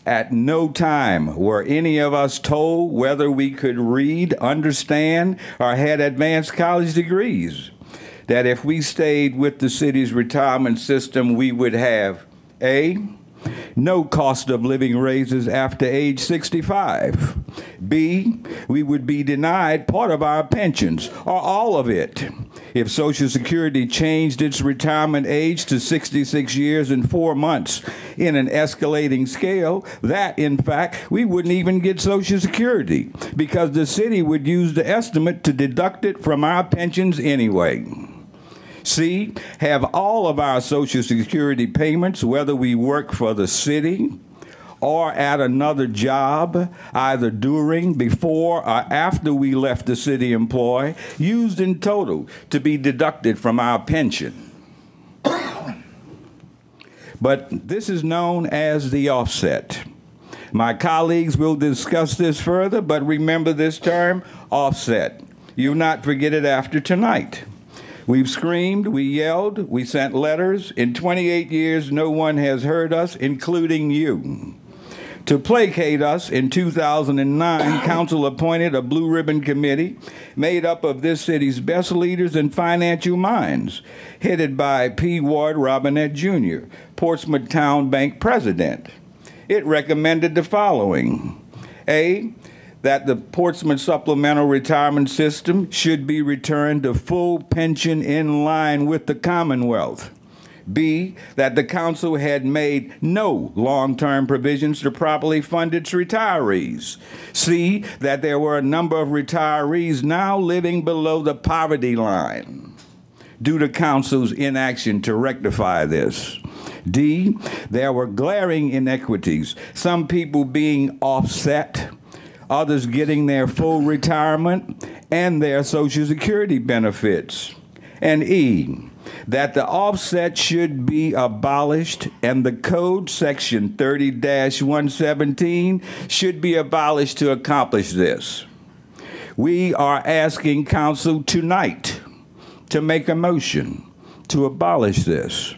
At no time were any of us told whether we could read, understand, or had advanced college degrees, that if we stayed with the city's retirement system, we would have A, no cost of living raises after age 65. B, we would be denied part of our pensions, or all of it. If Social Security changed its retirement age to 66 years and 4 months in an escalating scale, that, in fact, we wouldn't even get Social Security because the city would use the estimate to deduct it from our pensions anyway. C, have all of our Social Security payments, whether we work for the city or at another job, either during, before, or after we left the city employ, used in total to be deducted from our pension. But this is known as the offset. My colleagues will discuss this further, but remember this term, offset. You'll not forget it after tonight. We've screamed, we yelled, we sent letters. In 28 years, no one has heard us, including you. To placate us, in 2009, council appointed a blue ribbon committee made up of this city's best leaders and financial minds, headed by P. Ward Robinette Jr., Portsmouth Town Bank president. It recommended the following. A, that the Portsmouth Supplemental Retirement System should be returned to full pension in line with the Commonwealth. B, that the council had made no long-term provisions to properly fund its retirees. C, that there were a number of retirees now living below the poverty line due to council's inaction to rectify this. D, there were glaring inequities, some people being offset, others getting their full retirement and their Social Security benefits. And E, that the offset should be abolished and the code section 30-117 should be abolished to accomplish this. We are asking council tonight to make a motion to abolish this.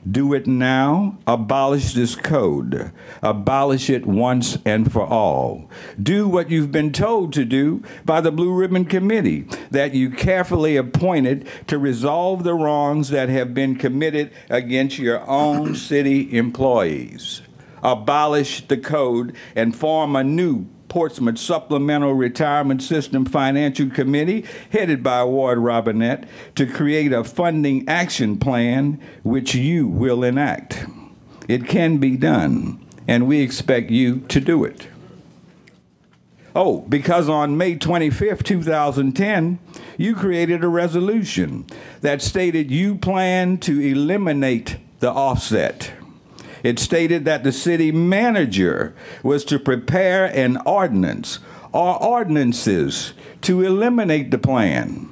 Do it now. Abolish this code. Abolish it once and for all. Do what you've been told to do by the Blue Ribbon Committee that you carefully appointed to resolve the wrongs that have been committed against your own city employees. Abolish the code and form a new Portsmouth Supplemental Retirement System Financial Committee, headed by Ward Robinette, to create a funding action plan which you will enact. It can be done, and we expect you to do it. Oh, because on May 25th, 2010, you created a resolution that stated you plan to eliminate the offset. It stated that the city manager was to prepare an ordinance or ordinances to eliminate the plan.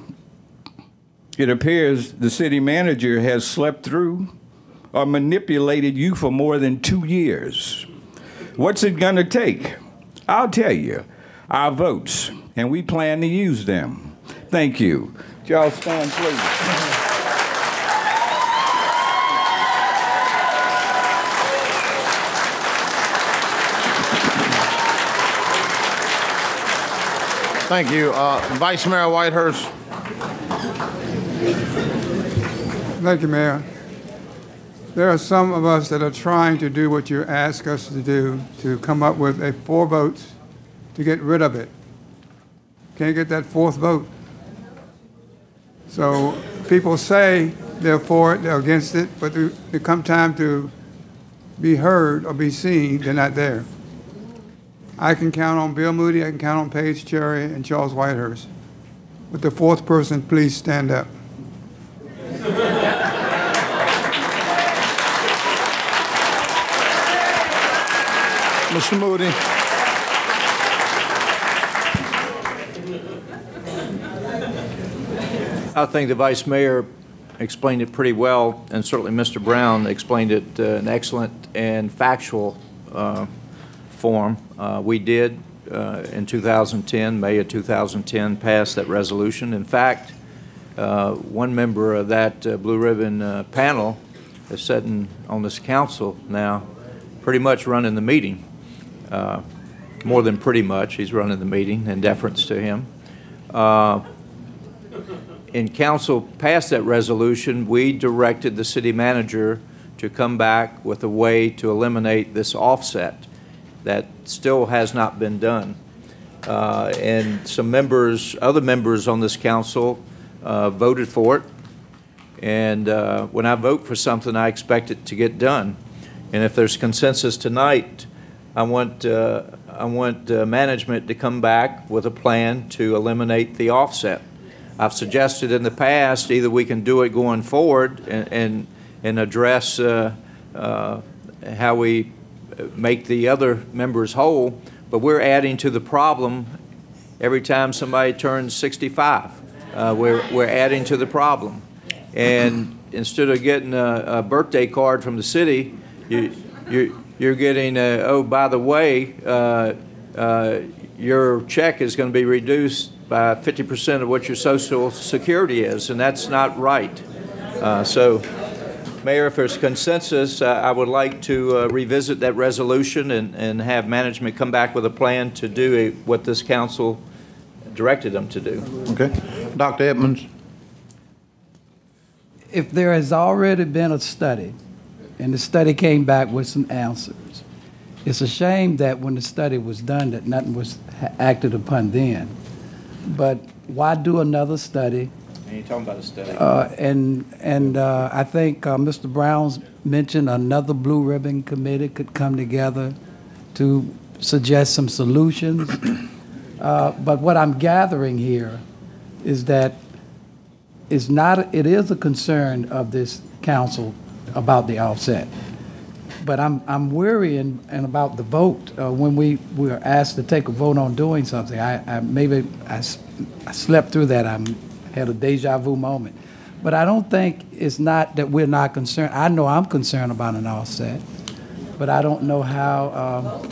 It appears the city manager has slept through or manipulated you for more than 2 years. What's it going to take? I'll tell you, our votes, and we plan to use them. Thank you. Y'all stand, please. Thank you. Vice Mayor Whitehurst. Thank you, Mayor. There are some of us that are trying to do what you ask us to do, to come up with 4 votes to get rid of it. Can't get that 4th vote. So people say they're for it, they're against it, but there come time to be heard or be seen, they're not there. I can count on Bill Moody, I can count on Paige Cherry and Charles Whitehurst. With the 4th person, please stand up. Mr. Moody. I think the Vice Mayor explained it pretty well, and certainly Mr. Brown explained it in excellent and factual form. We did, in 2010, May of 2010, pass that resolution. In fact, one member of that Blue Ribbon panel is sitting on this council now, pretty much running the meeting. More than pretty much, he's running the meeting in deference to him. And council passed that resolution, we directed the city manager to come back with a way to eliminate this offset. That still has not been done. And some members, other members on this council voted for it. And when I vote for something, I expect it to get done. And if there's consensus tonight, I want management to come back with a plan to eliminate the offset. I've suggested in the past either we can do it going forward and address how we make the other members whole, but we're adding to the problem every time somebody turns 65. We're adding to the problem. And instead of getting a birthday card from the city, you're getting, oh, by the way, your check is going to be reduced by 50% of what your Social Security is, and that's not right. So, Mayor, if there's consensus, I would like to revisit that resolution and have management come back with a plan to do what this council directed them to do. Okay. Dr. Edmonds? If there has already been a study, and the study came back with some answers, it's a shame that when the study was done that nothing was acted upon then. But why do another study? And you're talking about a study. I think Mr. Brown's mentioned another blue ribbon committee could come together to suggest some solutions. But what I'm gathering here is that it is a concern of this council about the offset. But I'm worrying and about the vote. When we were asked to take a vote on doing something, I slept through that. I had a deja vu moment. But I don't think it's not that we're not concerned. I know I'm concerned about an offset, but I don't know how.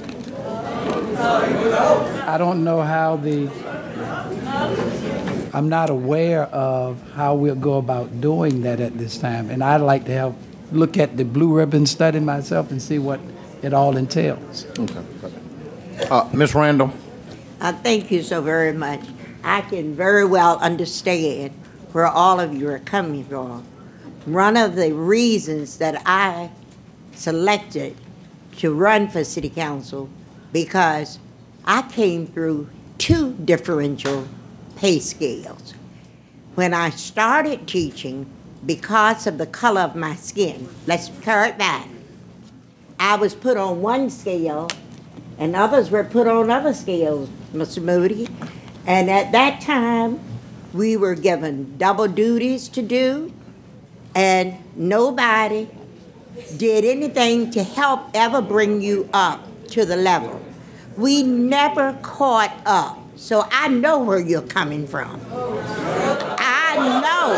I'm not aware of how we'll go about doing that at this time. And I'd like to look at the blue ribbon study myself and see what it all entails. Okay. Ms. Randall? Thank you so very much. I can very well understand where all of you are coming from. One of the reasons that I selected to run for city council because I came through 2 differential pay scales. When I started teaching, because of the color of my skin, let's carry it back, I was put on one scale and others were put on other scales, Mr. Moody. And at that time, we were given double duties to do, and nobody did anything to help ever bring you up to the level. We never caught up. So I know where you're coming from. I know.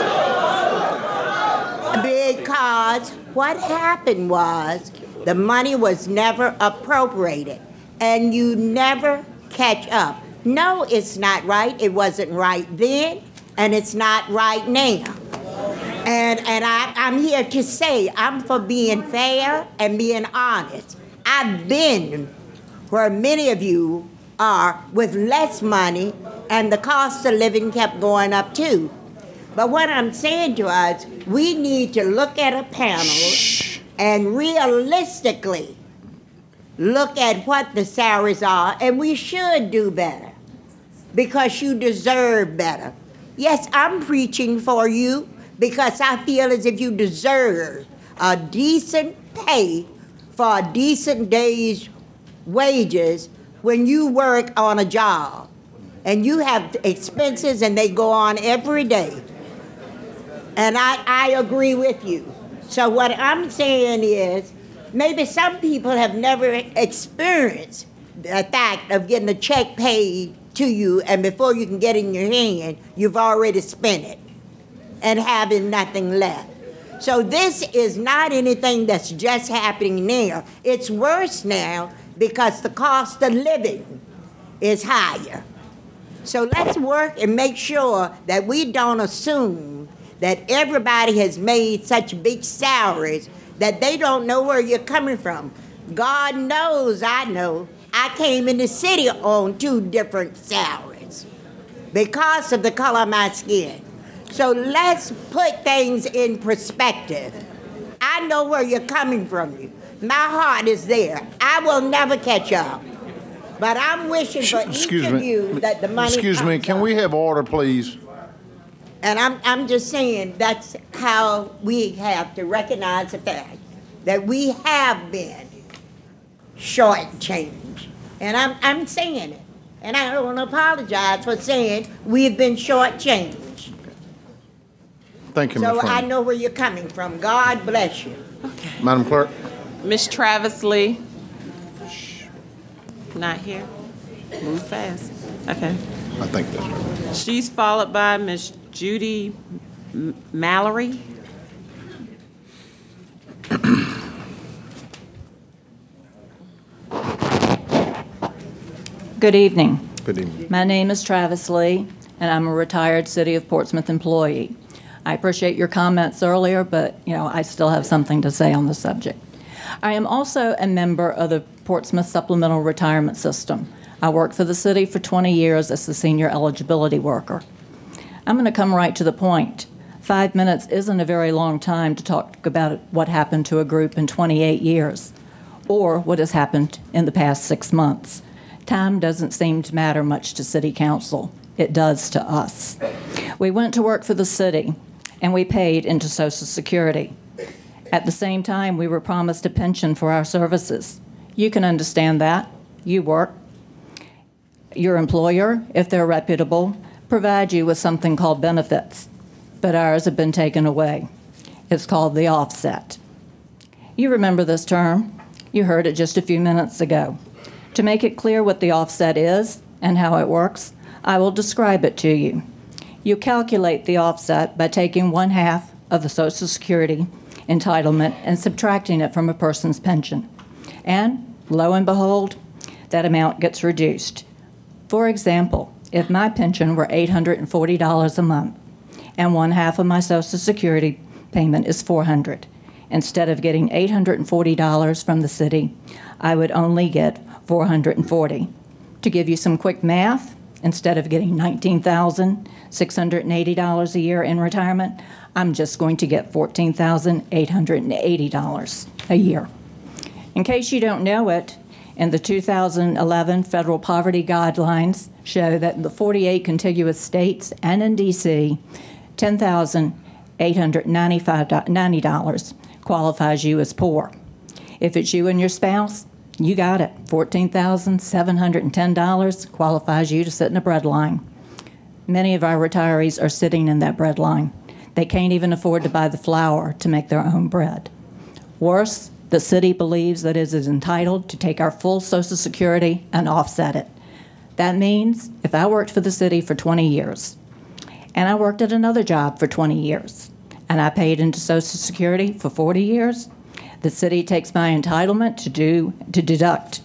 Because what happened was the money was never appropriated, and you never catch up. No, it's not right. It wasn't right then, and it's not right now. And I'm here to say I'm for being fair and being honest. I've been where many of you are with less money, and the cost of living kept going up too. But what I'm saying to us, we need to look at a panel and realistically look at what the salaries are, and we should do better because you deserve better. Yes, I'm preaching for you because I feel as if you deserve a decent pay for a decent day's wages when you work on a job and you have expenses and they go on every day. And I agree with you. So what I'm saying is maybe some people have never experienced the fact of getting a check paid to you, and before you can get it in your hand, you've already spent it and having nothing left. So this is not anything that's just happening now. It's worse now because the cost of living is higher. So let's work and make sure that we don't assume that everybody has made such big salaries that they don't know where you're coming from. God knows I know. I came in the city on 2 different salaries because of the color of my skin. So let's put things in perspective. I know where you're coming from. My heart is there. I will never catch up. But I'm wishing for each of you that the money Excuse me, can we have order, please? And I'm just saying that's how we have to recognize the fact that we have been shortchanged. And I'm saying it. And I don't want to apologize for saying we've been shortchanged. Thank you, Ms. So Randall. I know where you're coming from. God bless you. Okay. Madam Clerk? Ms. Travis Lee. Not here. Move fast. Okay. I think that's right. She's followed by Ms. Judy Mallory. Good evening. Good evening. My name is Travis Lee, and I'm a retired City of Portsmouth employee. I appreciate your comments earlier, but I still have something to say on the subject. I am also a member of the Portsmouth Supplemental Retirement System. I worked for the city for 20 years as the senior eligibility worker. I'm going to come right to the point. 5 minutes isn't a very long time to talk about what happened to a group in 28 years, or what has happened in the past 6 months. Time doesn't seem to matter much to City Council. It does to us. We went to work for the city, and we paid into Social Security. At the same time, we were promised a pension for our services. You can understand that. You work. Your employer, if they're reputable, provides you with something called benefits, but ours have been taken away. It's called the offset. You remember this term. You heard it just a few minutes ago. To make it clear what the offset is and how it works, I will describe it to you. You calculate the offset by taking 1/2 of the Social Security entitlement and subtracting it from a person's pension. And lo and behold, that amount gets reduced. For example, if my pension were $840 a month and 1/2 of my Social Security payment is $400, instead of getting $840 from the city, I would only get $440. To give you some quick math, instead of getting $19,680 a year in retirement, I'm just going to get $14,880 a year. In case you don't know it, in the 2011 federal poverty guidelines show that in the 48 contiguous states and in D.C., $10,890 qualifies you as poor. If it's you and your spouse, you got it. $14,710 qualifies you to sit in a bread line. Many of our retirees are sitting in that bread line. They can't even afford to buy the flour to make their own bread. Worse, the city believes that it is entitled to take our full Social Security and offset it. That means if I worked for the city for 20 years, and I worked at another job for 20 years, and I paid into Social Security for 40 years, the city takes my entitlement to deduct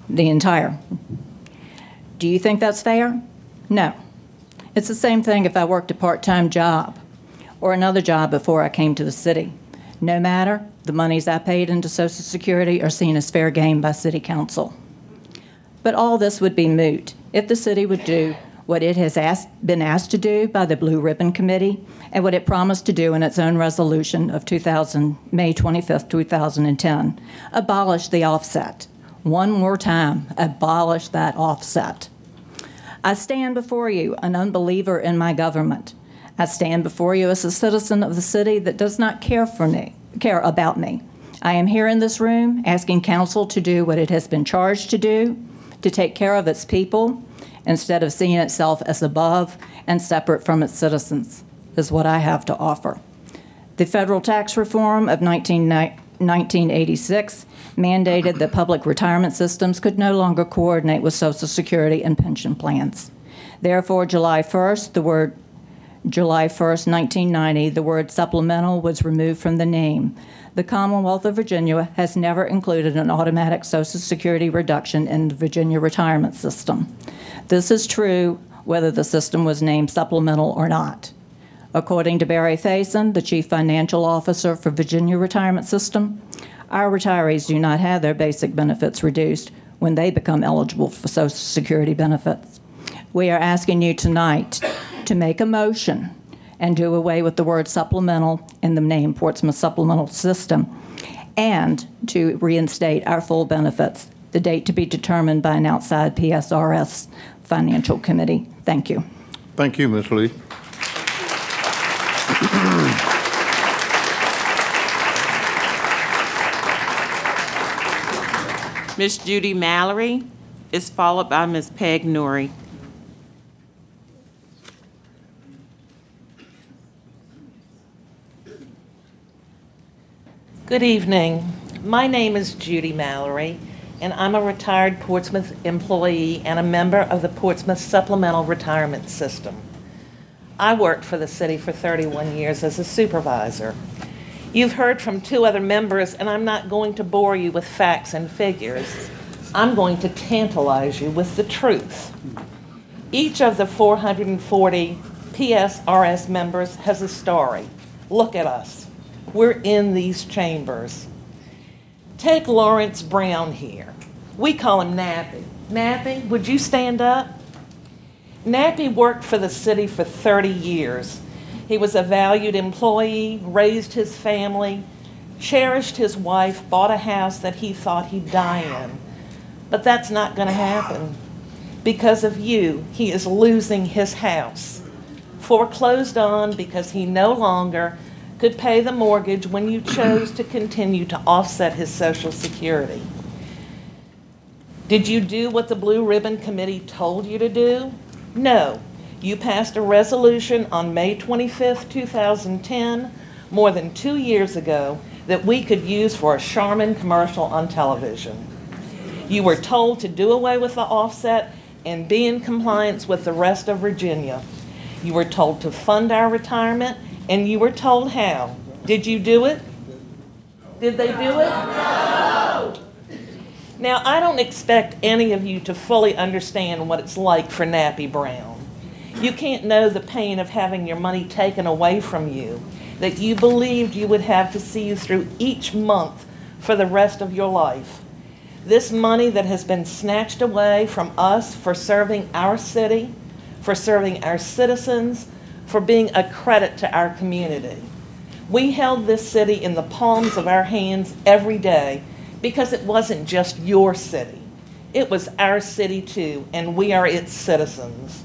the entire. Do you think that's fair? No. It's the same thing if I worked a part-time job or another job before I came to the city. No matter, the monies I paid into Social Security are seen as fair game by City Council. But all this would be moot if the city would do what it has been asked to do by the Blue Ribbon Committee and what it promised to do in its own resolution of May 25th, 2010, abolish the offset. One more time, abolish that offset. I stand before you, an unbeliever in my government. I stand before you as a citizen of the city that does not care about me. I am here in this room asking council to do what it has been charged to do, to take care of its people, instead of seeing itself as above and separate from its citizens, is what I have to offer. The federal tax reform of 1986 mandated that public retirement systems could no longer coordinate with Social Security and pension plans. Therefore, July 1st, 1990, the word supplemental was removed from the name. The Commonwealth of Virginia has never included an automatic Social Security reduction in the Virginia retirement system. This is true whether the system was named supplemental or not. According to Barry Faison, the Chief Financial Officer for Virginia Retirement System, our retirees do not have their basic benefits reduced when they become eligible for Social Security benefits. We are asking you tonight to make a motion and do away with the word supplemental in the name Portsmouth Supplemental System and to reinstate our full benefits, the date to be determined by an outside PSRS financial committee. Thank you. Thank you, Ms. Lee. Ms. Judy Mallory is followed by Ms. Peg Norrie. Good evening. My name is Judy Mallory, and I'm a retired Portsmouth employee and a member of the Portsmouth Supplemental Retirement System. I worked for the city for 31 years as a supervisor. You've heard from 2 other members, and I'm not going to bore you with facts and figures. I'm going to tantalize you with the truth. Each of the 440 PSRS members has a story. Look at us. We're in these chambers. Take Lawrence Brown here. We call him Nappy. Nappy, would you stand up? Nappy worked for the city for 30 years. He was a valued employee, raised his family, cherished his wife, bought a house that he thought he'd die in. But that's not going to happen. Because of you, he is losing his house. Foreclosed on because he no longer could pay the mortgage when you chose to continue to offset his Social Security. Did you do what the Blue Ribbon Committee told you to do? No. You passed a resolution on May 25th, 2010, more than 2 years ago, that we could use for a Charmin commercial on television. You were told to do away with the offset and be in compliance with the rest of Virginia. You were told to fund our retirement, and you were told how. Did you do it? Did they do it? No! Now, I don't expect any of you to fully understand what it's like for Nappy Brown. You can't know the pain of having your money taken away from you that you believed you would have to see you through each month for the rest of your life. This money that has been snatched away from us for serving our city, for serving our citizens, for being a credit to our community. We held this city in the palms of our hands every day because it wasn't just your city. It was our city too, and we are its citizens.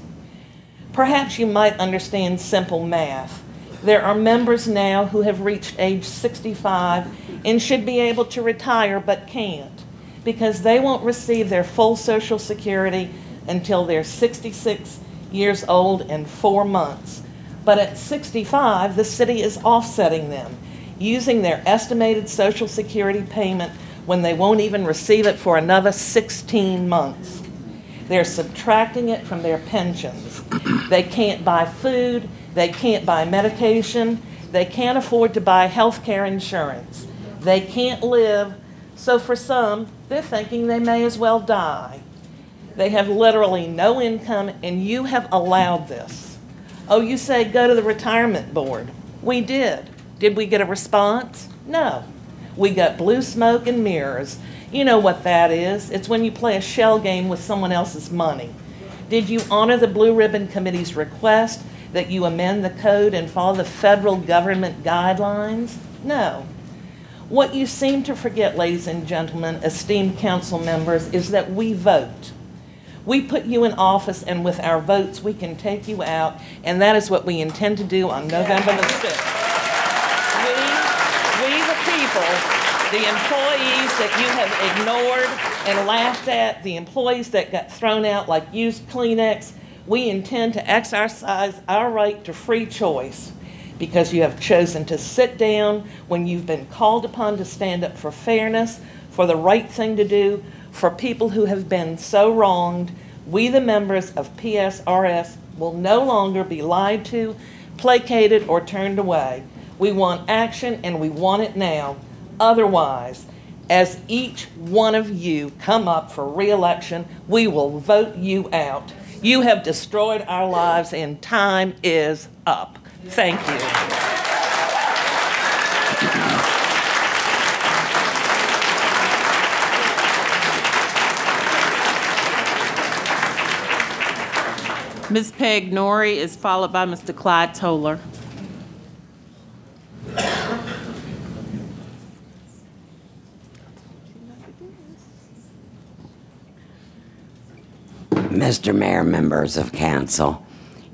Perhaps you might understand simple math. There are members now who have reached age 65 and should be able to retire but can't because they won't receive their full Social Security until they're 66 years old and 4 months. But at 65, the city is offsetting them, using their estimated Social Security payment when they won't even receive it for another 16 months. They're subtracting it from their pensions. They can't buy food, they can't buy medication, they can't afford to buy health care insurance. They can't live, so for some, they're thinking they may as well die. They have literally no income, and you have allowed this. Oh, you say go to the retirement board. We did. Did we get a response? No. We got blue smoke and mirrors. You know what that is. It's when you play a shell game with someone else's money. Did you honor the Blue Ribbon Committee's request that you amend the code and follow the federal government guidelines? No. What you seem to forget, ladies and gentlemen, esteemed council members, is that we vote. We put you in office, and with our votes, we can take you out, and that is what we intend to do on November the 6th. We the people, the employees that you have ignored and laughed at, the employees that got thrown out like used Kleenex, we intend to exercise our right to free choice because you have chosen to sit down when you've been called upon to stand up for fairness, for the right thing to do, for people who have been so wronged. We, the members of PSRS, will no longer be lied to, placated, or turned away. We want action, and we want it now. Otherwise, as each one of you come up for re-election, we will vote you out. You have destroyed our lives, and time is up. Thank you. Ms. Peg Norrie is followed by Mr. Clyde Toller. Mr. Mayor, members of council,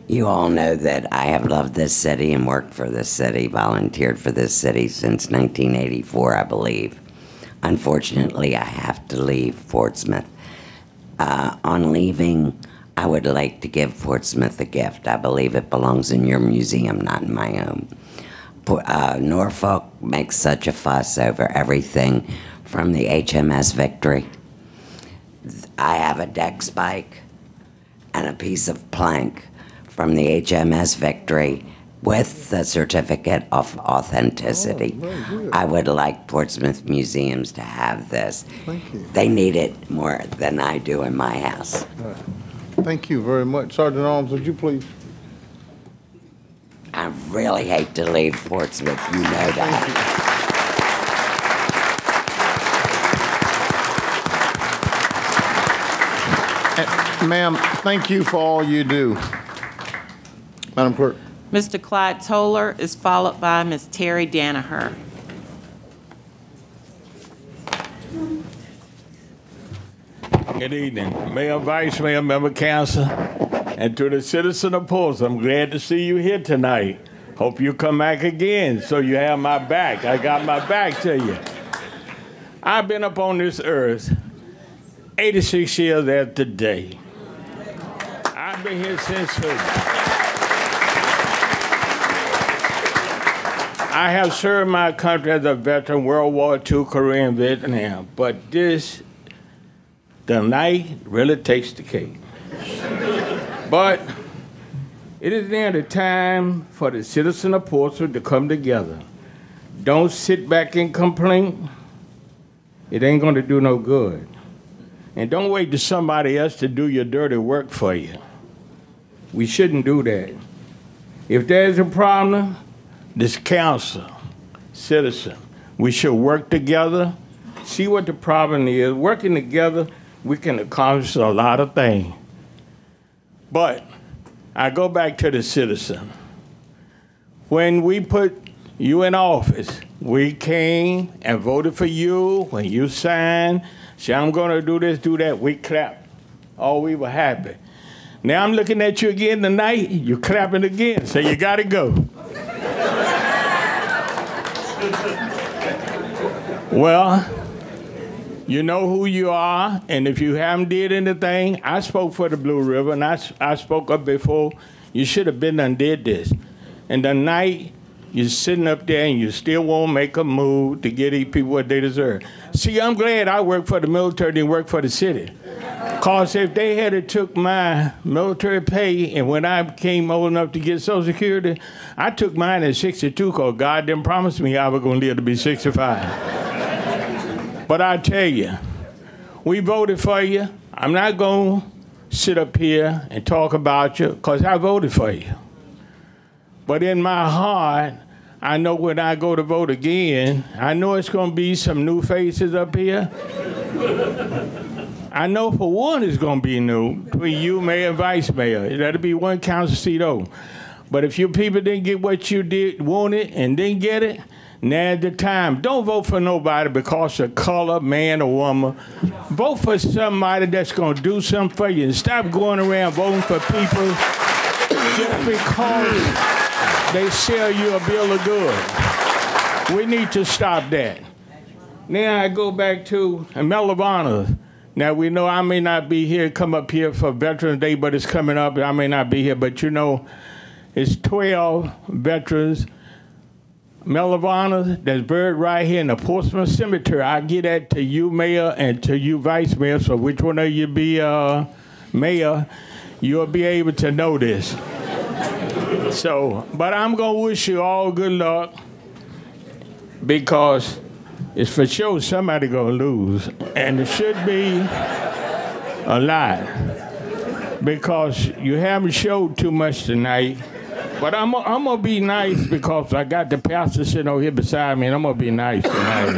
you all know that I have loved this city and worked for this city, volunteered for this city since 1984, I believe. Unfortunately, I have to leave Portsmouth. On leaving, I would like to give Portsmouth a gift. I believe it belongs in your museum, not in my own. Norfolk makes such a fuss over everything from the HMS Victory. I have a deck spike and a piece of plank from the HMS Victory with the certificate of authenticity. Oh, I would like Portsmouth museums to have this. Thank you. They need it more than I do in my house. Thank you very much. Sergeant Arms, would you please? I really hate to leave Portsmouth, you know that. Ma'am, thank you for all you do. Madam Clerk. Mr. Clyde Toller is followed by Ms. Terry Danaher. Good evening, Mayor, Vice Mayor, Member Council, and to the citizen of Portsmouth. I'm glad to see you here tonight. Hope you come back again so you have my back. I got my back to you. I've been up on this earth 86 years after today. I've been here since I have served my country as a veteran, World War II, Korean, Vietnam, but this, tonight, really takes the cake. But it is now the time for the citizen of Portsmouth to come together. Don't sit back and complain. It ain't going to do no good. And don't wait for somebody else to do your dirty work for you. We shouldn't do that. If there's a problem, this council, citizen, we should work together, see what the problem is. Working together, we can accomplish a lot of things. But I go back to the citizen. When we put you in office, we came and voted for you. When you signed, say, I'm going to do this, do that, we clapped. Oh, we were happy. Now I'm looking at you again tonight, you're clapping again, so you got to go. Well, you know who you are, and if you haven't did anything, I spoke for the Blue River, and I spoke up before. You should have been and did this. And tonight, you're sitting up there and you still won't make a move to get these people what they deserve. See, I'm glad I work for the military than work for the city. Because if they had took my military pay, and when I came old enough to get Social Security, I took mine at 62 because God didn't promise me I was going to live to be 65. But I tell you, we voted for you. I'm not going to sit up here and talk about you because I voted for you. But in my heart, I know when I go to vote again, I know it's going to be some new faces up here. I know for one it's going to be new between you, mayor, and vice mayor. That'll be one council seat over. But if you people didn't get what you wanted and didn't get it, now's the time. Don't vote for nobody because of color, man or woman. Vote for somebody that's going to do something for you. And stop going around voting for people just because they sell you a bill of goods. We need to stop that. Now I go back to a Medal of Honor. Now we know I may not be here, come up here for Veterans Day, but it's coming up. I may not be here, but you know, it's 12 veterans. Medal of Honor that's buried right here in the Portsmouth Cemetery. I get that to you, Mayor, and to you, Vice Mayor, so which one of you be Mayor, you'll be able to know this. So, but I'm going to wish you all good luck because it's for sure somebody going to lose, and it should be a lot because you haven't showed too much tonight. But I'm going to be nice because I got the pastor sitting over here beside me, and I'm going to be nice tonight.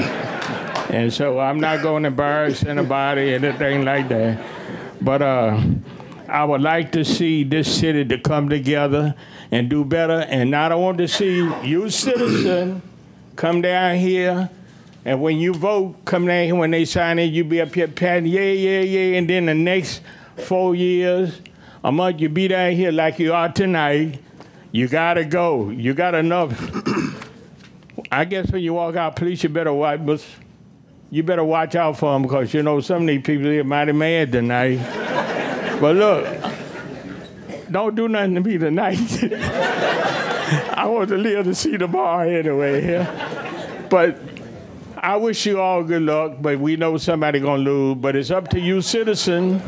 And so I'm not going to embarrass anybody, anything like that. But I would like to see this city to come together and do better. And I don't want to see you citizens come down here, and when you vote, come down here, when they sign in, you be up here patting, yeah, yeah, yeah, and then the next 4 years, a month, you be down here like you are tonight. You gotta go. You got enough. I guess when you walk out, police, you better watch out for them because you know some of these people are mighty mad tonight. But look, don't do nothing to me tonight. I want to live to see tomorrow anyway. Yeah? But I wish you all good luck. But we know somebody gonna lose. But it's up to you, citizen.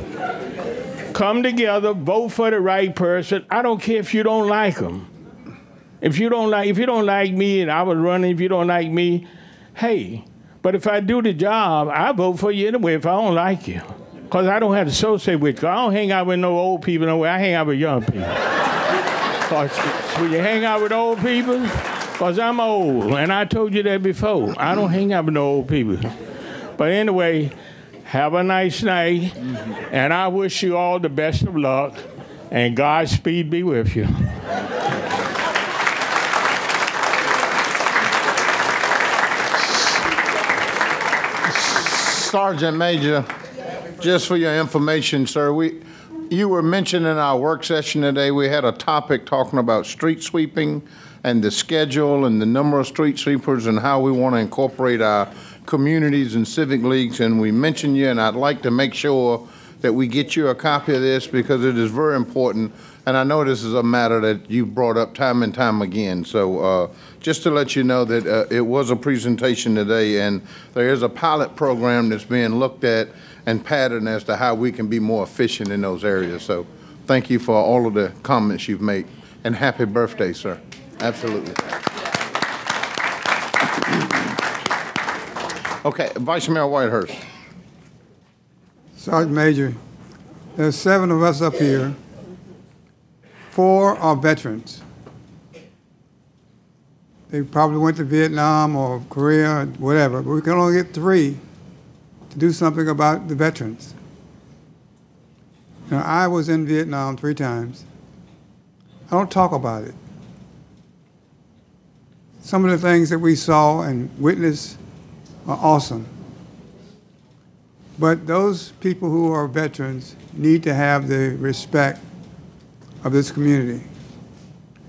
Come together, vote for the right person. I don't care if you don't like them. If you don't like me and I was running, if you don't like me, hey, but if I do the job, I vote for you anyway if I don't like you. Because I don't have to associate with you. I don't hang out with no old people no way. I hang out with young people. Because when you hang out with old people, because I'm old, and I told you that before. I don't hang out with no old people. But anyway, have a nice night, and I wish you all the best of luck, and Godspeed be with you. Sergeant Major, just for your information, sir, you were mentioning in our work session today, we had a topic talking about street sweeping and the schedule and the number of street sweepers and how we want to incorporate our communities and civic leagues, and we mentioned you, and I'd like to make sure that we get you a copy of this because it is very important, and I know this is a matter that you brought up time and time again. So just to let you know that it was a presentation today, and there is a pilot program that's being looked at and patterned as to how we can be more efficient in those areas. So thank you for all of the comments you've made, and happy birthday, sir. Absolutely. Okay, Vice Mayor Whitehurst. Sergeant Major, there's 7 of us up here. 4 are veterans. They probably went to Vietnam or Korea or whatever, but we can only get 3 to do something about the veterans. Now, I was in Vietnam 3 times. I don't talk about it. Some of the things that we saw and witnessed are awesome. But those people who are veterans need to have the respect of this community.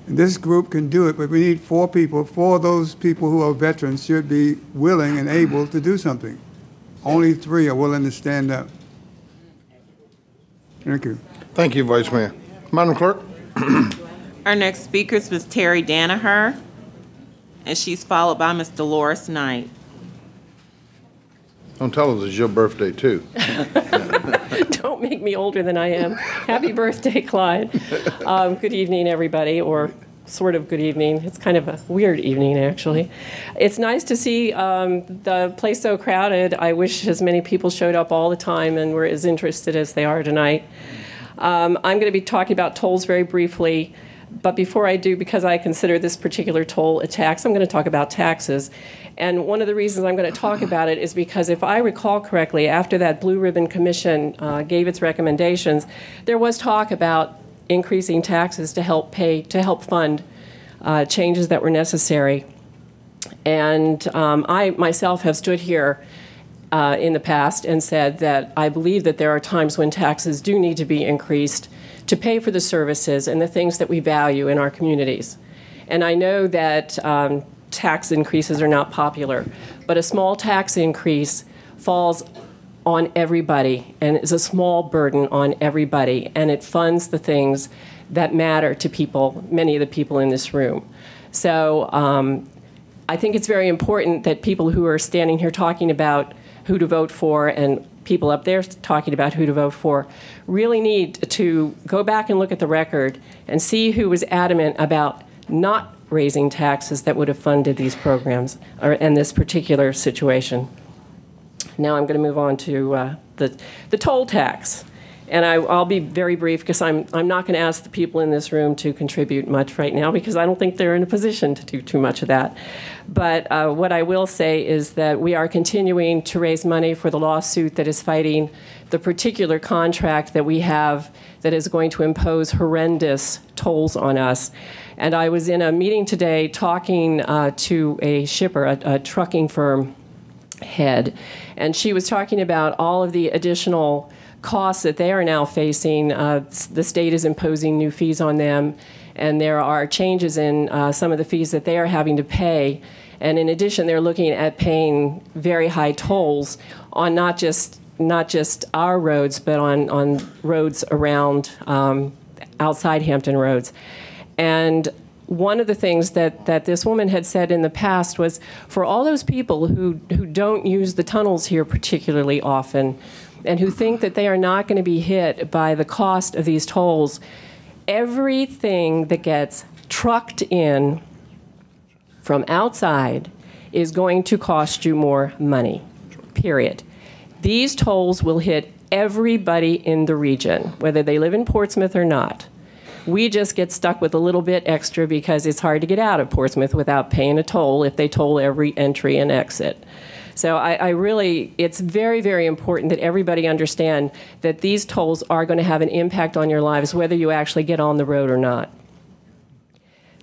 And this group can do it, but we need 4 people. 4 of those people who are veterans should be willing and able to do something. Only 3 are willing to stand up. Thank you. Thank you, Vice Mayor. Madam Clerk. Our next speaker is Ms. Terry Danaher, and she's followed by Ms. Dolores Knight. Don't tell us it's your birthday, too. Don't make me older than I am. Happy birthday, Clyde. Good evening, everybody, or sort of good evening. It's kind of a weird evening, actually. It's nice to see the place so crowded. I wish as many people showed up all the time and were as interested as they are tonight. I'm going to be talking about tolls very briefly. But before I do, because I consider this particular toll a tax, I'm going to talk about taxes. And one of the reasons I'm going to talk about it is because if I recall correctly, after that Blue Ribbon Commission gave its recommendations, there was talk about increasing taxes to help fund changes that were necessary. And I myself have stood here in the past and said that I believe that there are times when taxes do need to be increased to pay for the services and the things that we value in our communities. And I know that tax increases are not popular, but a small tax increase falls on everybody and is a small burden on everybody, and it funds the things that matter to people, many of the people in this room. So I think it's very important that people who are standing here talking about who to vote for and people up there talking about who to vote for really need to go back and look at the record and see who was adamant about not raising taxes that would have funded these programs and this particular situation. Now I'm going to move on to the toll tax. And I'll be very brief because I'm not going to ask the people in this room to contribute much right now because I don't think they're in a position to do too much of that. But what I will say is that we are continuing to raise money for the lawsuit that is fighting the particular contract that we have that is going to impose horrendous tolls on us. And I was in a meeting today talking to a shipper, a trucking firm head, and she was talking about all of the additional costs that they are now facing. The state is imposing new fees on them, and there are changes in some of the fees that they are having to pay. And in addition, they're looking at paying very high tolls on not just our roads, but on roads around outside Hampton Roads. And one of the things that this woman had said in the past was, for all those people who don't use the tunnels here particularly often, and who think that they are not going to be hit by the cost of these tolls, everything that gets trucked in from outside is going to cost you more money, period. These tolls will hit everybody in the region, whether they live in Portsmouth or not. We just get stuck with a little bit extra because it's hard to get out of Portsmouth without paying a toll if they toll every entry and exit. So I really, it's very, very important that everybody understand that these tolls are going to have an impact on your lives, whether you actually get on the road or not.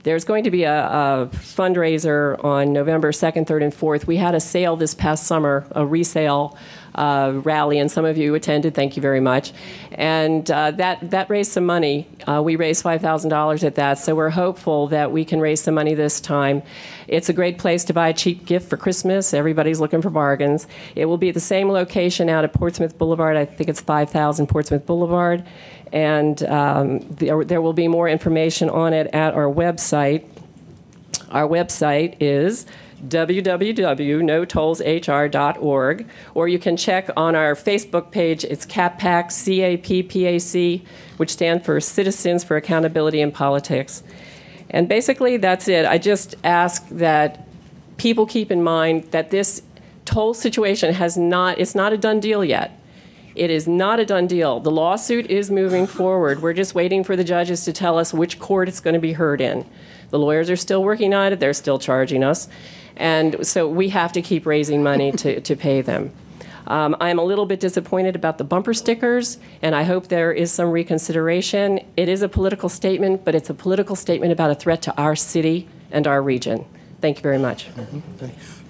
There's going to be a fundraiser on November 2nd, 3rd, and 4th. We had a sale this past summer, a resale rally, and some of you attended. Thank you very much. And that raised some money. We raised $5,000 at that, so we're hopeful that we can raise some money this time. It's a great place to buy a cheap gift for Christmas. Everybody's looking for bargains. It will be at the same location out at Portsmouth Boulevard. I think it's 5000 Portsmouth Boulevard. And there will be more information on it at our website. Our website is www.notollshr.org, or you can check on our Facebook page. It's CAPPAC, C-A-P-P-A-C, which stands for Citizens for Accountability in Politics. And basically, that's it. I just ask that people keep in mind that this toll situation it's not a done deal yet. It is not a done deal. The lawsuit is moving forward. We're just waiting for the judges to tell us which court it's going to be heard in. The lawyers are still working on it. They're still charging us. And so we have to keep raising money to pay them. I'm a little bit disappointed about the bumper stickers, and I hope there is some reconsideration. It is a political statement, but it's a political statement about a threat to our city and our region. Thank you very much.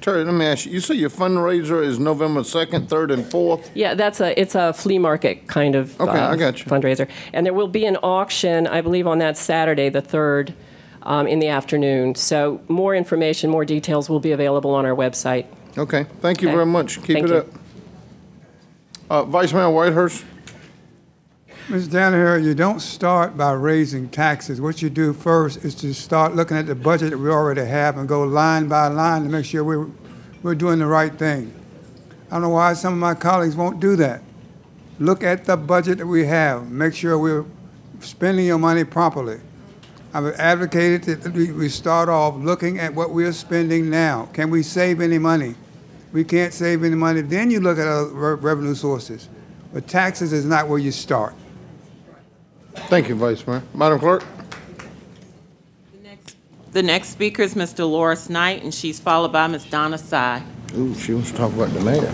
Terry, let me ask you, you say your fundraiser is November 2nd, 3rd, and 4th? Yeah, it's a flea market kind of I got you. fundraiser. And there will be an auction, I believe, on that Saturday, the 3rd, in the afternoon. So more information, more details will be available on our website. Okay, thank you very much. Keep Thank it you. up. Vice Mayor Whitehurst? Ms. Danaher, you don't start by raising taxes. What you do first is to start looking at the budget that we already have and go line by line to make sure we're doing the right thing. I don't know why some of my colleagues won't do that. Look at the budget that we have. Make sure we're spending your money properly. I've advocated that we start off looking at what we're spending now. Can we save any money? We can't save any money. Then you look at other revenue sources. But taxes is not where you start. Thank you, Vice Mayor. Madam Clerk? The next speaker is Ms. Dolores Knight, and she's followed by Ms. Donna Sy. Ooh, she wants to talk about the mayor.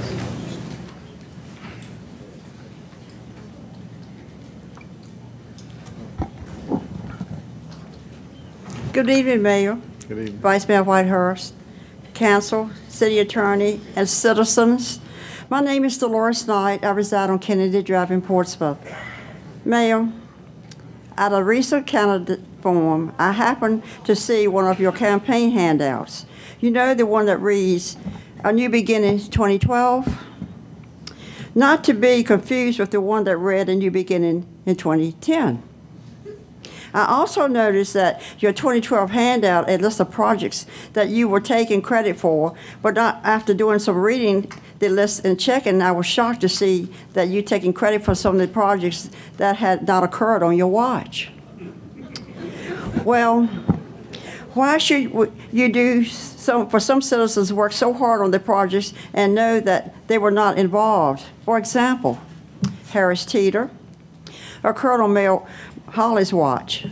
Good evening, Mayor. Good evening. Vice Mayor Whitehurst, Council, City Attorney, and citizens. My name is Dolores Knight. I reside on Kennedy Drive in Portsmouth. Mayor, at a recent candidate forum, I happened to see one of your campaign handouts. You know, the one that reads, "A New Beginning 2012?" Not to be confused with the one that read "A New Beginning in 2010. I also noticed that your 2012 handout had a list of projects that you were taking credit for, but not after doing some reading the list and checking, I was shocked to see that you taking credit for some of the projects that had not occurred on your watch. Well, why should you do for some citizens work so hard on the projects and know that they were not involved? For example, Harris Teeter occurred on Mayor Holly's watch.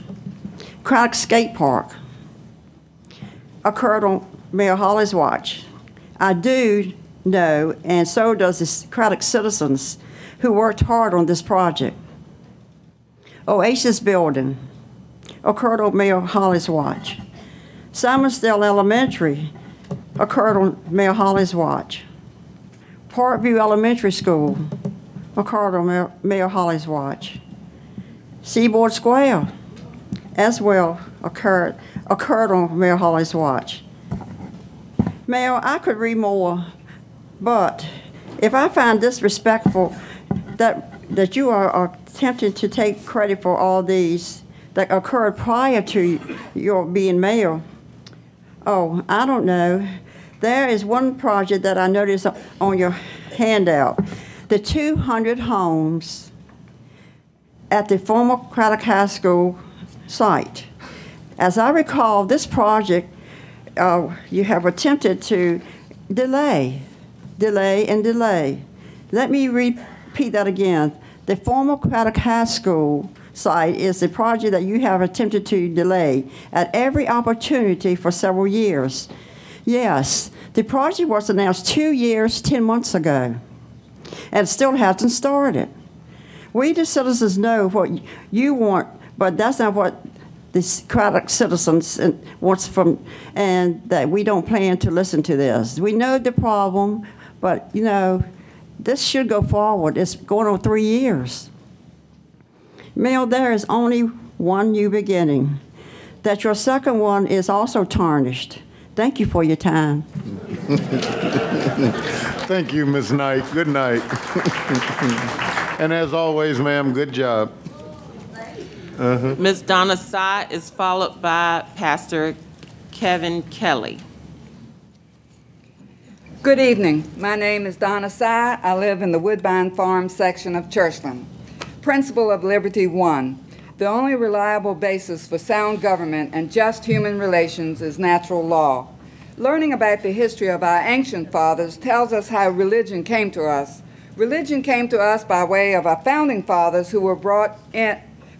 Craddock Skate Park occurred on Mayor Holly's watch. I do know, and so does the Craddock citizens who worked hard on this project. Oasis Building occurred on Mayor Holly's watch. Simonsdale Elementary occurred on Mayor Holly's watch. Parkview Elementary School occurred on Mayor Holly's watch. Seaboard Square as well occurred on Mayor Holly's watch. Mayor, I could read more, but if I find disrespectful that you are attempting to take credit for all these that occurred prior to your being mayor, oh, I don't know. There is one project that I noticed on your handout, the 200 homes at the former Craddock High School site. As I recall, this project, you have attempted to delay. Let me repeat repeat that again. The former Craddock High School site is a project that you have attempted to delay at every opportunity for several years. Yes, the project was announced 2 years, 10 months ago, and still hasn't started. We, the citizens, know what you want, but that's not what the Craddock citizens wants from, and that we don't plan to listen to this. We know the problem, but, you know, this should go forward. It's going on 3 years. Mayor, there is only one new beginning. That your second one is also tarnished. Thank you for your time. Thank you, Ms. Knight. Good night. And as always, ma'am, good job. Ms. Donna Sy is followed by Pastor Kevin Kelly. Good evening. My name is Donna Sy. I live in the Woodbine Farm section of Churchland. Principle of Liberty 1. The only reliable basis for sound government and just human relations is natural law. Learning about the history of our ancient fathers tells us how religion came to us. Religion came to us by way of our founding fathers who were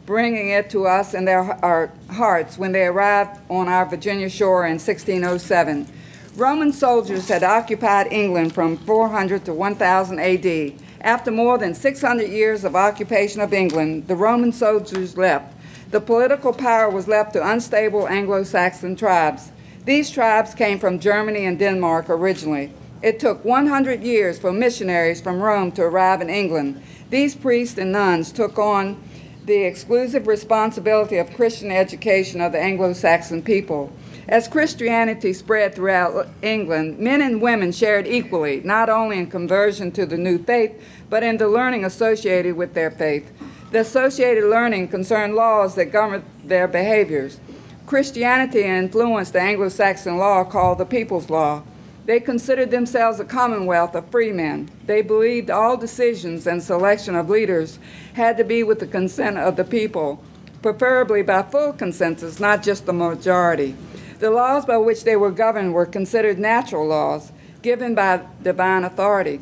bringing it to us in our hearts when they arrived on our Virginia shore in 1607. Roman soldiers had occupied England from 400 to 1000 AD. After more than 600 years of occupation of England, the Roman soldiers left. The political power was left to unstable Anglo-Saxon tribes. These tribes came from Germany and Denmark originally. It took 100 years for missionaries from Rome to arrive in England. These priests and nuns took on the exclusive responsibility of Christian education of the Anglo-Saxon people. As Christianity spread throughout England, men and women shared equally, not only in conversion to the new faith, but in the learning associated with their faith. The associated learning concerned laws that governed their behaviors. Christianity influenced the Anglo-Saxon law called the People's Law. They considered themselves a commonwealth of free men. They believed all decisions and selection of leaders had to be with the consent of the people, preferably by full consensus, not just the majority. The laws by which they were governed were considered natural laws, given by divine authority,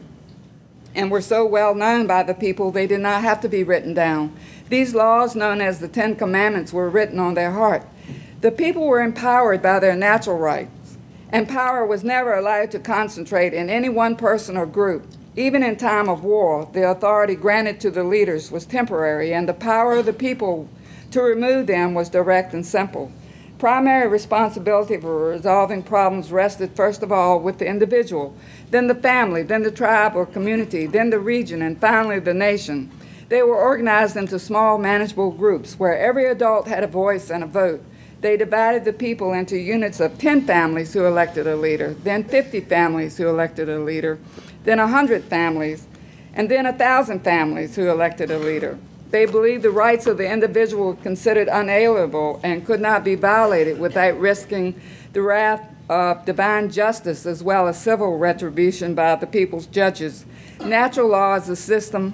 and were so well known by the people they did not have to be written down. These laws, known as the Ten Commandments, were written on their heart. The people were empowered by their natural rights, and power was never allowed to concentrate in any one person or group. Even in time of war, the authority granted to the leaders was temporary, and the power of the people to remove them was direct and simple. Primary responsibility for resolving problems rested first of all with the individual, then the family, then the tribe or community, then the region, and finally the nation. They were organized into small manageable groups where every adult had a voice and a vote. They divided the people into units of 10 families who elected a leader, then 50 families who elected a leader, then 100 families, and then 1,000 families who elected a leader. They believed the rights of the individual were considered unalienable and could not be violated without risking the wrath of divine justice as well as civil retribution by the people's judges. Natural law is a system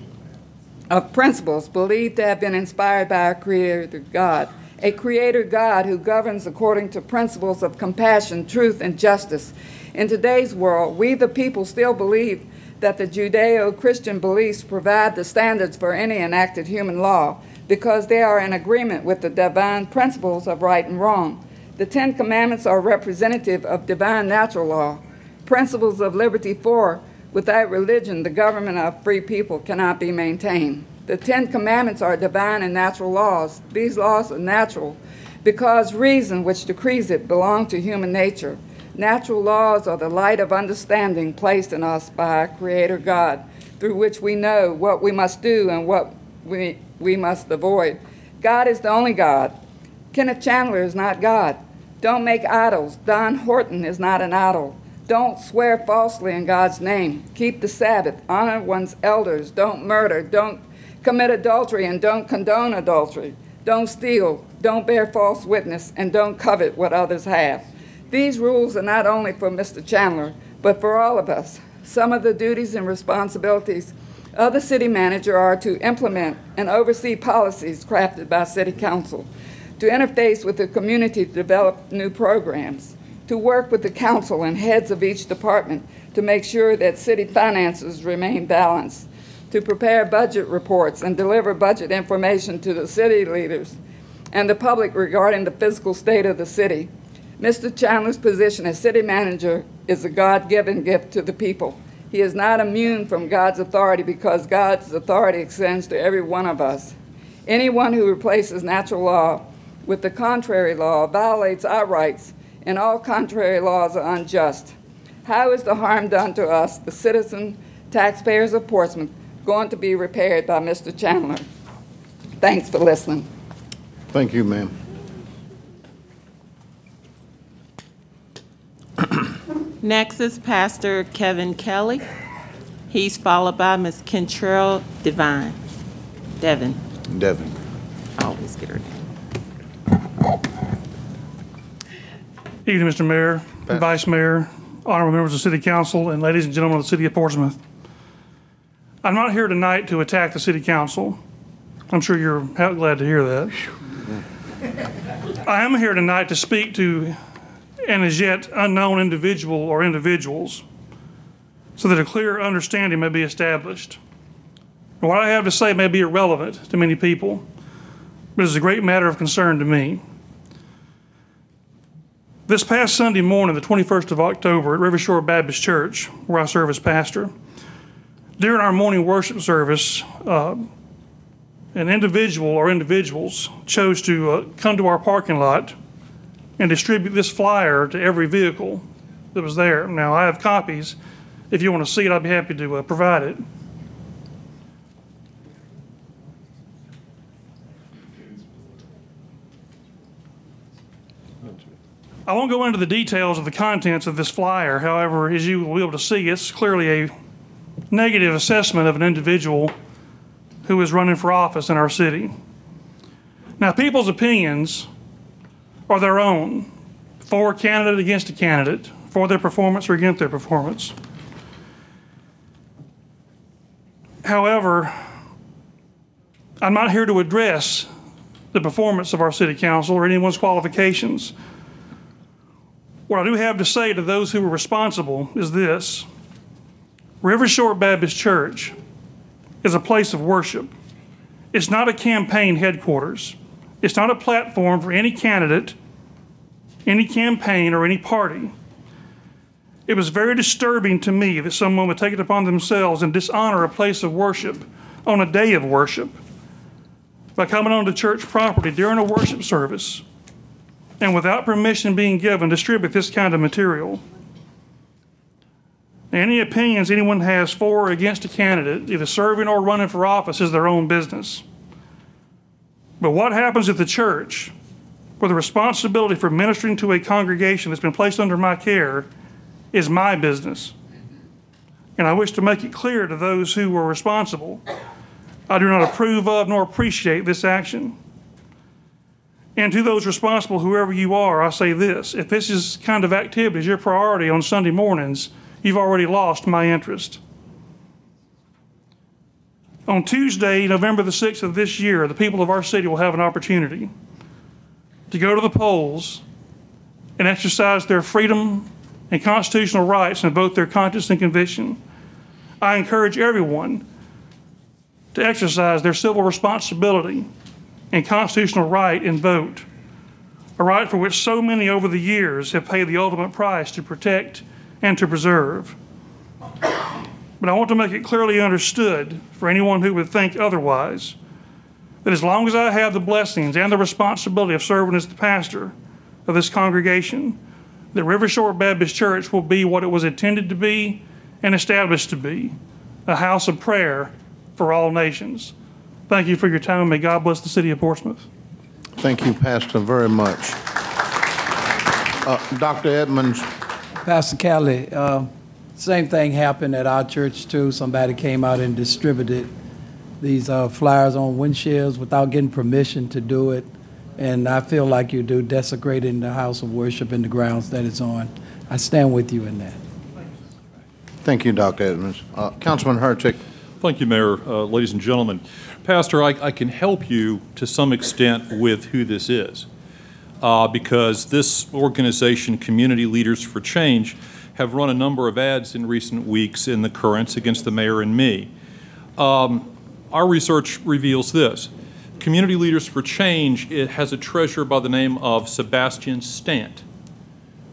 of principles believed to have been inspired by our Creator God, a Creator God who governs according to principles of compassion, truth, and justice. In today's world, we the people still believe that the Judeo-Christian beliefs provide the standards for any enacted human law because they are in agreement with the divine principles of right and wrong. The Ten Commandments are representative of divine natural law. Principles of Liberty 4, without religion, the government of free people cannot be maintained. The Ten Commandments are divine and natural laws. These laws are natural because reason, which decrees it, belongs to human nature. Natural laws are the light of understanding placed in us by our Creator God, through which we know what we must do and what we must avoid. God is the only God. Kenneth Chandler is not God. Don't make idols. Don Horton is not an idol. Don't swear falsely in God's name. Keep the Sabbath. Honor one's elders. Don't murder. Don't commit adultery and don't condone adultery. Don't steal. Don't bear false witness and don't covet what others have. These rules are not only for Mr. Chandler, but for all of us. Some of the duties and responsibilities of the city manager are to implement and oversee policies crafted by City Council, to interface with the community to develop new programs, to work with the council and heads of each department to make sure that city finances remain balanced, to prepare budget reports and deliver budget information to the city leaders and the public regarding the physical state of the city. Mr. Chandler's position as city manager is a God-given gift to the people. He is not immune from God's authority because God's authority extends to every one of us. Anyone who replaces natural law with the contrary law violates our rights, and all contrary laws are unjust. How is the harm done to us, the citizen taxpayers of Portsmouth, going to be repaired by Mr. Chandler? Thanks for listening. Thank you, ma'am. Next is Pastor Kevin Kelly. He's followed by Ms. Kentrell Devine. Devin. I always get her name. Evening, Mr. Mayor, Vice Mayor, honorable members of the City Council, and ladies and gentlemen of the City of Portsmouth. I'm not here tonight to attack the City Council. I'm sure you're glad to hear that. I am here tonight to speak to an as yet unknown individual or individuals so that a clear understanding may be established. What I have to say may be irrelevant to many people, but it's a great matter of concern to me. This past Sunday morning, the 21st of October, at Rivershore Baptist Church, where I serve as pastor, during our morning worship service, an individual or individuals chose to come to our parking lot and distribute this flyer to every vehicle that was there. Now, I have copies. If you want to see it, I'd be happy to provide it. I won't go into the details of the contents of this flyer. However, as you will be able to see, it's clearly a negative assessment of an individual who is running for office in our city. Now, people's opinions are their own, for a candidate, against a candidate, for their performance or against their performance. However, I'm not here to address the performance of our city council or anyone's qualifications. What I do have to say to those who are responsible is this: Rivershore Baptist Church is a place of worship. It's not a campaign headquarters. It's not a platform for any candidate, any campaign, or any party. It was very disturbing to me that someone would take it upon themselves and dishonor a place of worship on a day of worship by coming onto church property during a worship service and without permission being given, distribute this kind of material. Any opinions anyone has for or against a candidate, either serving or running for office, is their own business. But what happens at the church, where the responsibility for ministering to a congregation that's been placed under my care, is my business. And I wish to make it clear to those who are responsible, I do not approve of nor appreciate this action. And to those responsible, whoever you are, I say this: if this is kind of activity is your priority on Sunday mornings, you've already lost my interest. On Tuesday, November the 6th of this year, the people of our city will have an opportunity to go to the polls and exercise their freedom and constitutional rights and vote their conscience and conviction. I encourage everyone to exercise their civil responsibility and constitutional right and vote, a right for which so many over the years have paid the ultimate price to protect and to preserve. But I want to make it clearly understood for anyone who would think otherwise, that as long as I have the blessings and the responsibility of serving as the pastor of this congregation, that Rivershore Baptist Church will be what it was intended to be and established to be, a house of prayer for all nations. Thank you for your time. May God bless the city of Portsmouth. Thank you, Pastor, very much. Dr. Edmonds. Pastor Kelly, same thing happened at our church too. Somebody came out and distributed these flyers on windshields without getting permission to do it. And I feel like you do, desecrating the house of worship and the grounds that it's on. I stand with you in that. Thank you, Dr. Edmonds. Councilman Hurtick. Thank you, Mayor. Ladies and gentlemen. Pastor, I can help you to some extent with who this is because this organization, Community Leaders for Change, have run a number of ads in recent weeks in the Currents against the mayor and me. Our research reveals this. Community Leaders for Change, it has a treasurer by the name of Sebastian Stant.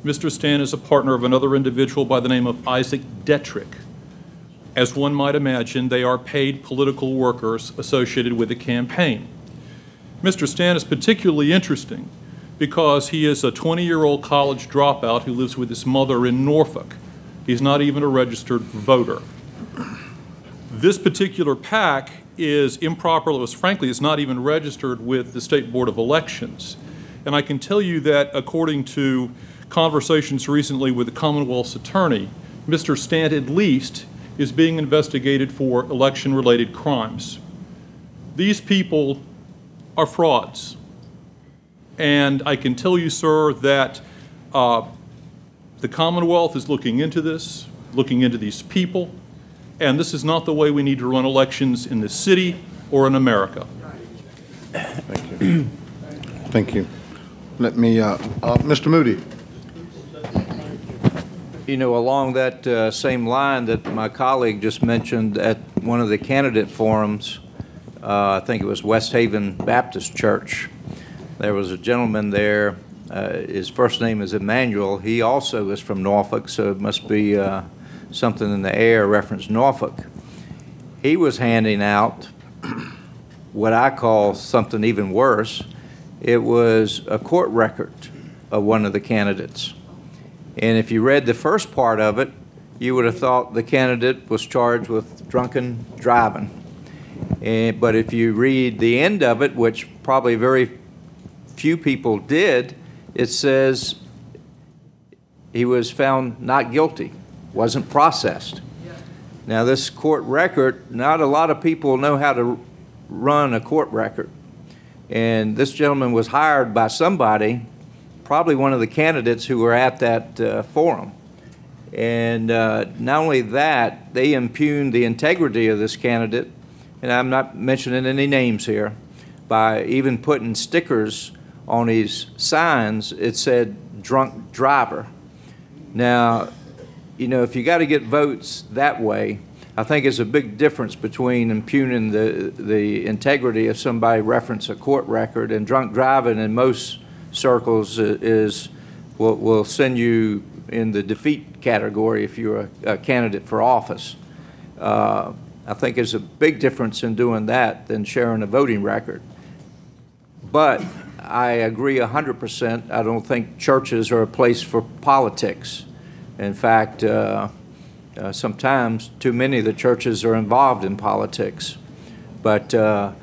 Mr. Stant is a partner of another individual by the name of Isaac Detrick. As one might imagine, they are paid political workers associated with the campaign. Mr. Stant is particularly interesting because he is a 20-year-old college dropout who lives with his mother in Norfolk. He's not even a registered voter. This particular PAC is improper, frankly, it's not even registered with the State Board of Elections. And I can tell you that according to conversations recently with the Commonwealth's attorney, Mr. Stant at least is being investigated for election-related crimes. These people are frauds. And I can tell you, sir, that the Commonwealth is looking into this, looking into these people, and this is not the way we need to run elections in this city or in America. Thank you. Thank you. Let me, Mr. Moody. You know, along that same line that my colleague just mentioned at one of the candidate forums, I think it was West Haven Baptist Church, there was a gentleman there, his first name is Emmanuel. He also is from Norfolk, so it must be something in the air reference Norfolk. He was handing out what I call something even worse. It was a court record of one of the candidates. And if you read the first part of it, you would have thought the candidate was charged with drunken driving. But if you read the end of it, which probably very few people did, it says he was found not guilty, wasn't processed. Now this court record, not a lot of people know how to run a court record. And this gentleman was hired by somebody, probably one of the candidates who were at that forum. And not only that, they impugned the integrity of this candidate, and I'm not mentioning any names here, by even putting stickers on his signs. It said drunk driver. Now, you know, if you got to get votes that way, I think it's a big difference between impugning the integrity of somebody reference a court record, and drunk driving in most circles will send you in the defeat category if you're a candidate for office. I think there's a big difference in doing that than sharing a voting record. But I agree 100%. I don't think churches are a place for politics. In fact, sometimes too many of the churches are involved in politics. But a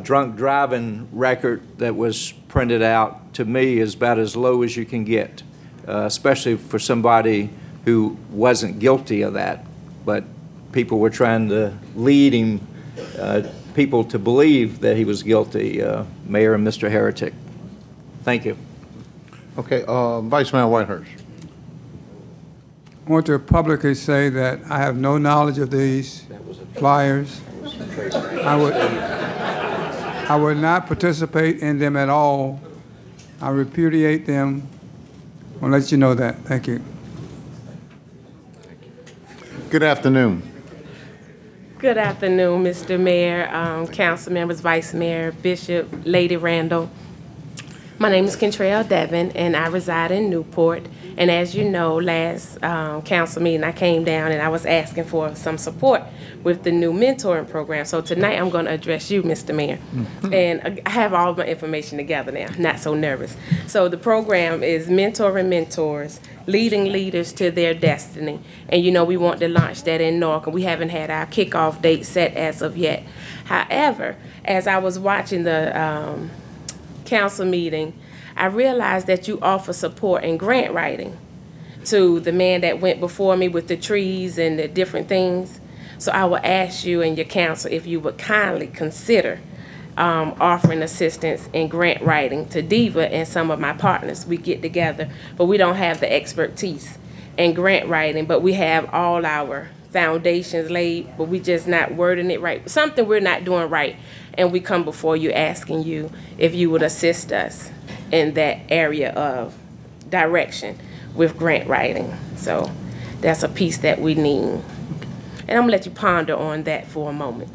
drunk driving record that was printed out, to me, is about as low as you can get, especially for somebody who wasn't guilty of that. But people were trying to lead him, people to believe that he was guilty, Mayor and Mr. Heretic. Thank you. Okay, Vice Mayor Whitehurst. I want to publicly say that I have no knowledge of these flyers. I would not participate in them at all. I repudiate them. I'll let you know that. Thank you. Good afternoon. Good afternoon, Mr. Mayor, council members, Vice Mayor, Bishop, Lady Randall. My name is Kentrell Devin, and I reside in Newport. And as you know, last council meeting, I came down and I was asking for some support with the new mentoring program. So tonight I'm going to address you, Mr. Mayor. And I have all my information together now, not so nervous. So the program is Mentoring Mentors, Leading Leaders to Their Destiny. And you know, we want to launch that in Norfolk, and we haven't had our kickoff date set as of yet. However, as I was watching the council meeting, I realized that you offer support in grant writing to the man that went before me with the trees and the different things. So I will ask you and your council if you would kindly consider offering assistance in grant writing to Diva and some of my partners. We get together, but we don't have the expertise in grant writing, but we have all our foundations laid, but we just not wording it right. Something we're not doing right, and we come before you asking you if you would assist us in that area of direction with grant writing. So that's a piece that we need. And I'm gonna let you ponder on that for a moment.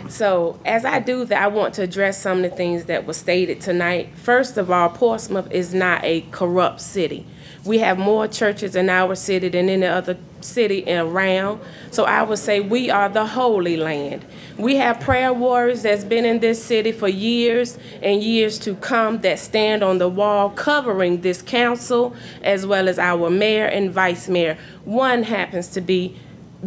So as I do that, I want to address some of the things that were stated tonight. First of all, Portsmouth is not a corrupt city. We have more churches in our city than any other city around. So I would say we are the Holy Land. We have prayer warriors that's been in this city for years and years to come that stand on the wall covering this council as well as our mayor and vice mayor. One happens to be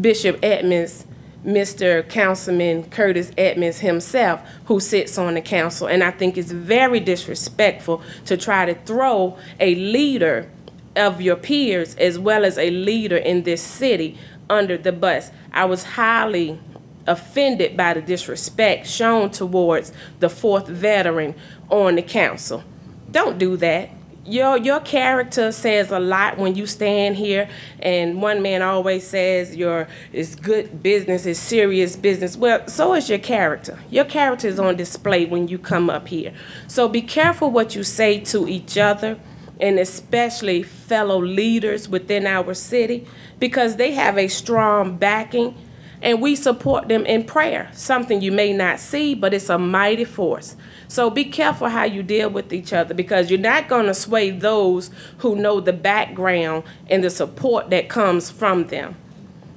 Bishop Edmonds, Mr. Councilman Curtis Edmonds himself, who sits on the council. And I think it's very disrespectful to try to throw a leader of your peers as well as a leader in this city under the bus. I was highly offended by the disrespect shown towards the fourth veteran on the council. Don't do that. Your character says a lot when you stand here, and one man always says it's good business, it's serious business. Well, so is your character. Your character is on display when you come up here. So be careful what you say to each other, and especially fellow leaders within our city, because they have a strong backing, and we support them in prayer, something you may not see, but it's a mighty force. So be careful how you deal with each other, because you're not going to sway those who know the background and the support that comes from them.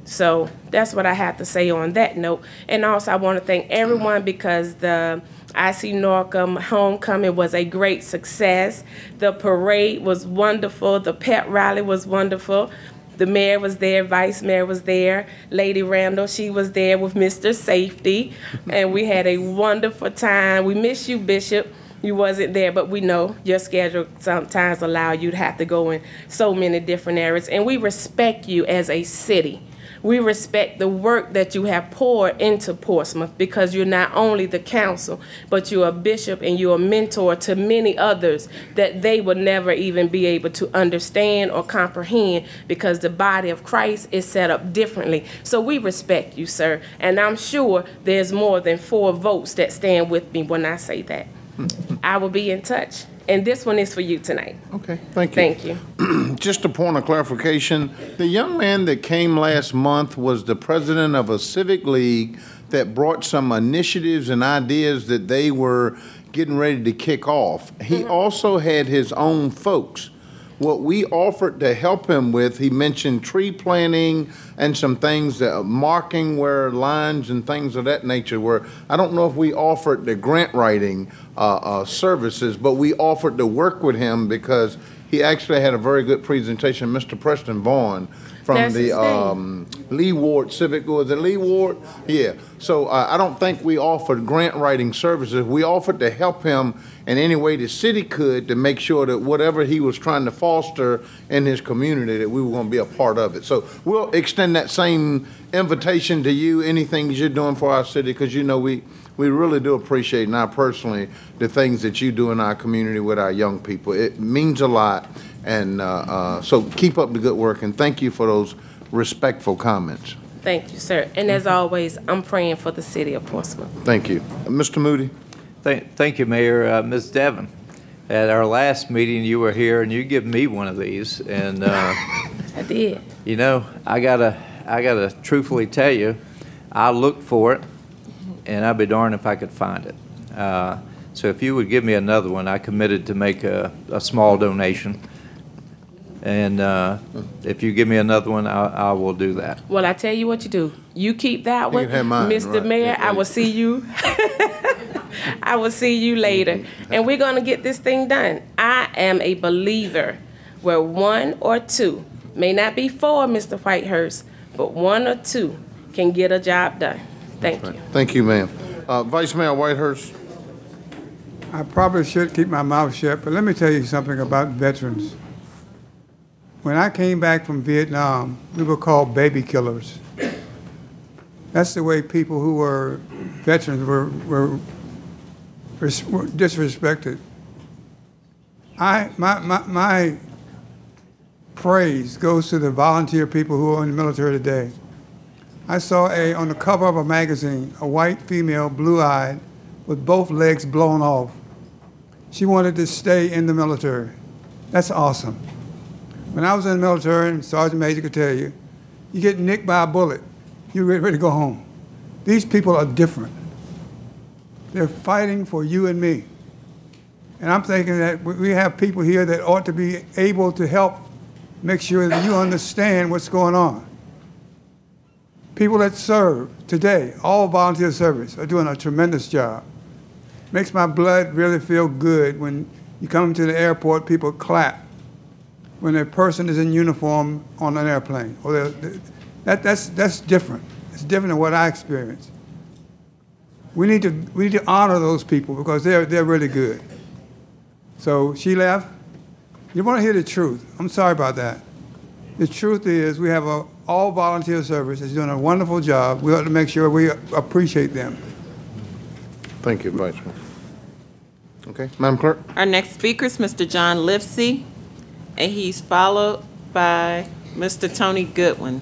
So that's what I have to say on that note. And also I want to thank everyone, because the IC Norcom homecoming was a great success. The parade was wonderful. The pep rally was wonderful. The mayor was there, vice mayor was there, Lady Randall, she was there with Mr. Safety, and we had a wonderful time. We miss you, Bishop. You wasn't there, but we know your schedule sometimes allow you to have to go in so many different areas, and we respect you as a city. We respect the work that you have poured into Portsmouth, because you're not only the council, but you're a bishop and you're a mentor to many others that they would never even be able to understand or comprehend, because the body of Christ is set up differently. So we respect you, sir. And I'm sure there's more than 4 votes that stand with me when I say that. I will be in touch. And this one is for you tonight. Okay, thank you. Thank you. Just a point of clarification. The young man that came last month was the president of a civic league that brought some initiatives and ideas that they were getting ready to kick off. He also had his own folks. What we offered to help him with, he mentioned tree planting and some things, that marking where lines and things of that nature were. I don't know if we offered the grant writing services, but we offered to work with him, because he actually had a very good presentation. Mr. Preston Vaughn from the Lee Ward Civic, was it Lee Ward? Yeah. So I don't think we offered grant writing services. We offered to help him in any way the city could, to make sure that whatever he was trying to foster in his community, that we were going to be a part of it. So we'll extend that same invitation to you, anything you're doing for our city, because you know we really do appreciate, and I personally, the things that you do in our community with our young people. It means a lot, and so keep up the good work, and thank you for those respectful comments. Thank you, sir. And as always, I'm praying for the city of Portsmouth. Thank you. Mr. Moody. Thank you, Mayor. Ms. Devon, at our last meeting, you were here, and you gave me one of these, and I did. You know, I gotta truthfully tell you, I looked for it, and I'd be darned if I could find it. So if you would give me another one, I committed to make a small donation. And if you give me another one, I will do that. Well, I tell you what you do. You keep that one, Mr. Right. Mayor. I will see you. I will see you later. And we're going to get this thing done. I am a believer where 1 or 2, may not be 4, Mr. Whitehurst, but 1 or 2 can get a job done. Thank you. Thank you, ma'am. Vice Mayor Whitehurst. I probably should keep my mouth shut, but let me tell you something about veterans. When I came back from Vietnam, we were called baby killers. That's the way people who were veterans were disrespected. My praise goes to the volunteer people who are in the military today. I saw on the cover of a magazine, a white female, blue-eyed, with both legs blown off. She wanted to stay in the military. That's awesome. When I was in the military, and Sergeant Major could tell you, you get nicked by a bullet, you're ready to go home. These people are different. They're fighting for you and me. And I'm thinking that we have people here that ought to be able to help make sure that you understand what's going on. People that serve today, all volunteer service, are doing a tremendous job. Makes my blood really feel good when you come to the airport, people clap when a person is in uniform on an airplane. Or that's different. It's different than what I experienced. We need to honor those people because they're really good. So she left. You want to hear the truth. I'm sorry about that. The truth is we have a all volunteer service that's doing a wonderful job. We ought to make sure we appreciate them. Thank you, Vice Mayor. Okay, Madam Clerk. Our next speaker is Mr. John Livesey, and he's followed by Mr. Tony Goodwin.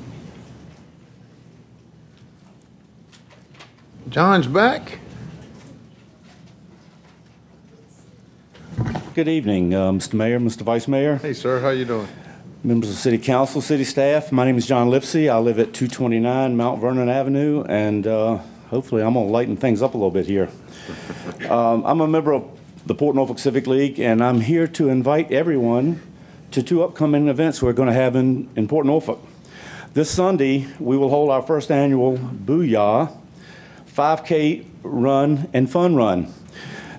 John's back. Good evening, Mr. Mayor, Mr. Vice Mayor. Hey, sir, how you doing? Members of the City Council, City staff. My name is John Livesey. I live at 229 Mount Vernon Avenue, and hopefully I'm going to lighten things up a little bit here. I'm a member of the Port Norfolk Civic League, and I'm here to invite everyone to two upcoming events we're going to have in Port Norfolk. This Sunday, we will hold our first annual Booyah 5K Run and Fun Run.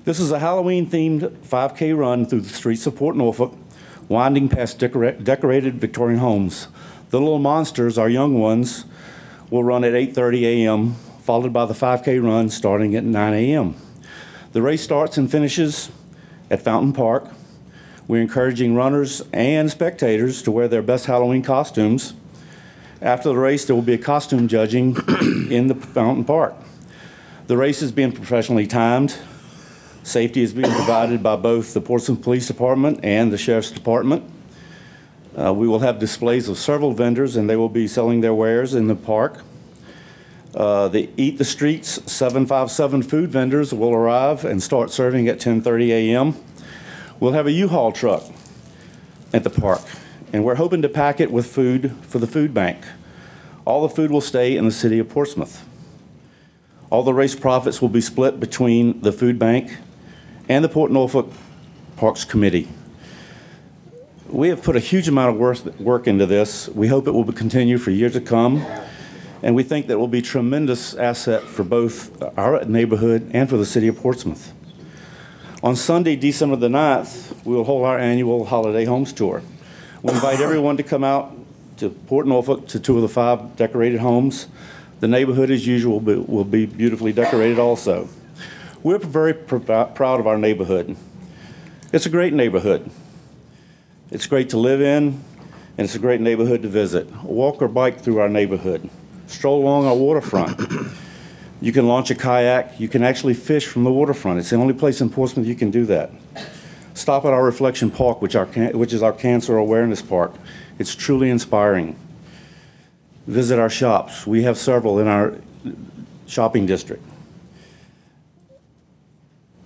This is a Halloween-themed 5K run through the streets of Port Norfolk, winding past decorated Victorian homes. The little monsters, our young ones, will run at 8:30 a.m., followed by the 5K run starting at 9 a.m. The race starts and finishes at Fountain Park. We're encouraging runners and spectators to wear their best Halloween costumes. After the race, there will be a costume judging in the Fountain Park. The race is being professionally timed. Safety is being provided by both the Portsmouth Police Department and the Sheriff's Department. We will have displays of several vendors, and they will be selling their wares in the park. The Eat the Streets 757 food vendors will arrive and start serving at 10:30 a.m. We'll have a U-Haul truck at the park, and we're hoping to pack it with food for the food bank. All the food will stay in the city of Portsmouth. All the race profits will be split between the food bank and the Port Norfolk Parks Committee. We have put a huge amount of work into this. We hope it will continue for years to come, and we think that it will be a tremendous asset for both our neighborhood and for the city of Portsmouth. On Sunday, December the 9th, we will hold our annual Holiday Homes Tour. We invite everyone to come out to Port Norfolk to two of the 5 decorated homes. The neighborhood, as usual, will be beautifully decorated also. We're very proud of our neighborhood. It's a great neighborhood. It's great to live in, and it's a great neighborhood to visit. Walk or bike through our neighborhood. Stroll along our waterfront. You can launch a kayak. You can actually fish from the waterfront. It's the only place in Portsmouth you can do that. Stop at our Reflection Park, which is our cancer awareness park. It's truly inspiring. Visit our shops. We have several in our shopping district.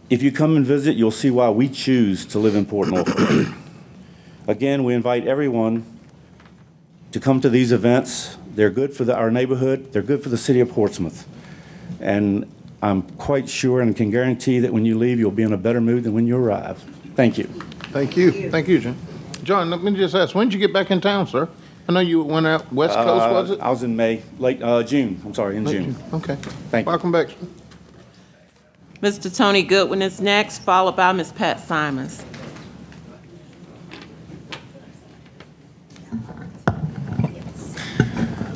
If you come and visit, you'll see why we choose to live in Port Norfolk. Again, we invite everyone to come to these events. They're good for our neighborhood. They're good for the city of Portsmouth. And I'm quite sure and can guarantee that when you leave, you'll be in a better mood than when you arrive. Thank you. Thank you. Thank you, John. John, let me just ask, when did you get back in town, sir? I know you went out West Coast, was it? I was in June. I'm sorry, in June. Okay. Thank you. Welcome back, sir. Mr. Tony Goodwin is next, followed by Ms. Pat Simons.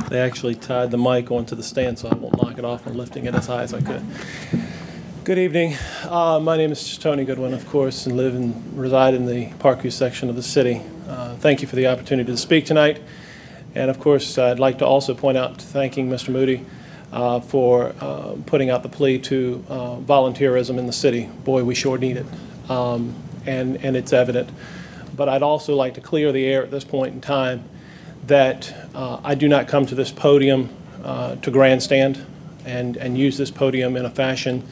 They actually tied the mic onto the stand, so I won't knock it off from lifting it as high as I could. Good evening. My name is Tony Goodwin, of course, and live and reside in the Parkview section of the city. Thank you for the opportunity to speak tonight. And of course, I'd like to also point out thanking Mr. Moody for putting out the plea to volunteerism in the city. Boy, we sure need it, and it's evident. But I'd also like to clear the air at this point in time that I do not come to this podium to grandstand and use this podium in a fashion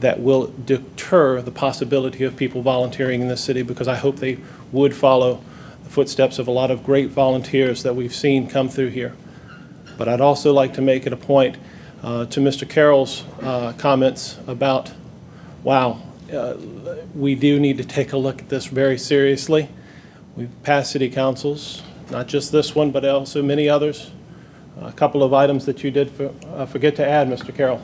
that will deter the possibility of people volunteering in this city, because I hope they would follow the footsteps of a lot of great volunteers that we've seen come through here. But I'd also like to make it a point to Mr. Carroll's comments about wow, we do need to take a look at this very seriously. We've passed city councils, not just this one, but also many others. A couple of items that you did forget to add, Mr. Carroll.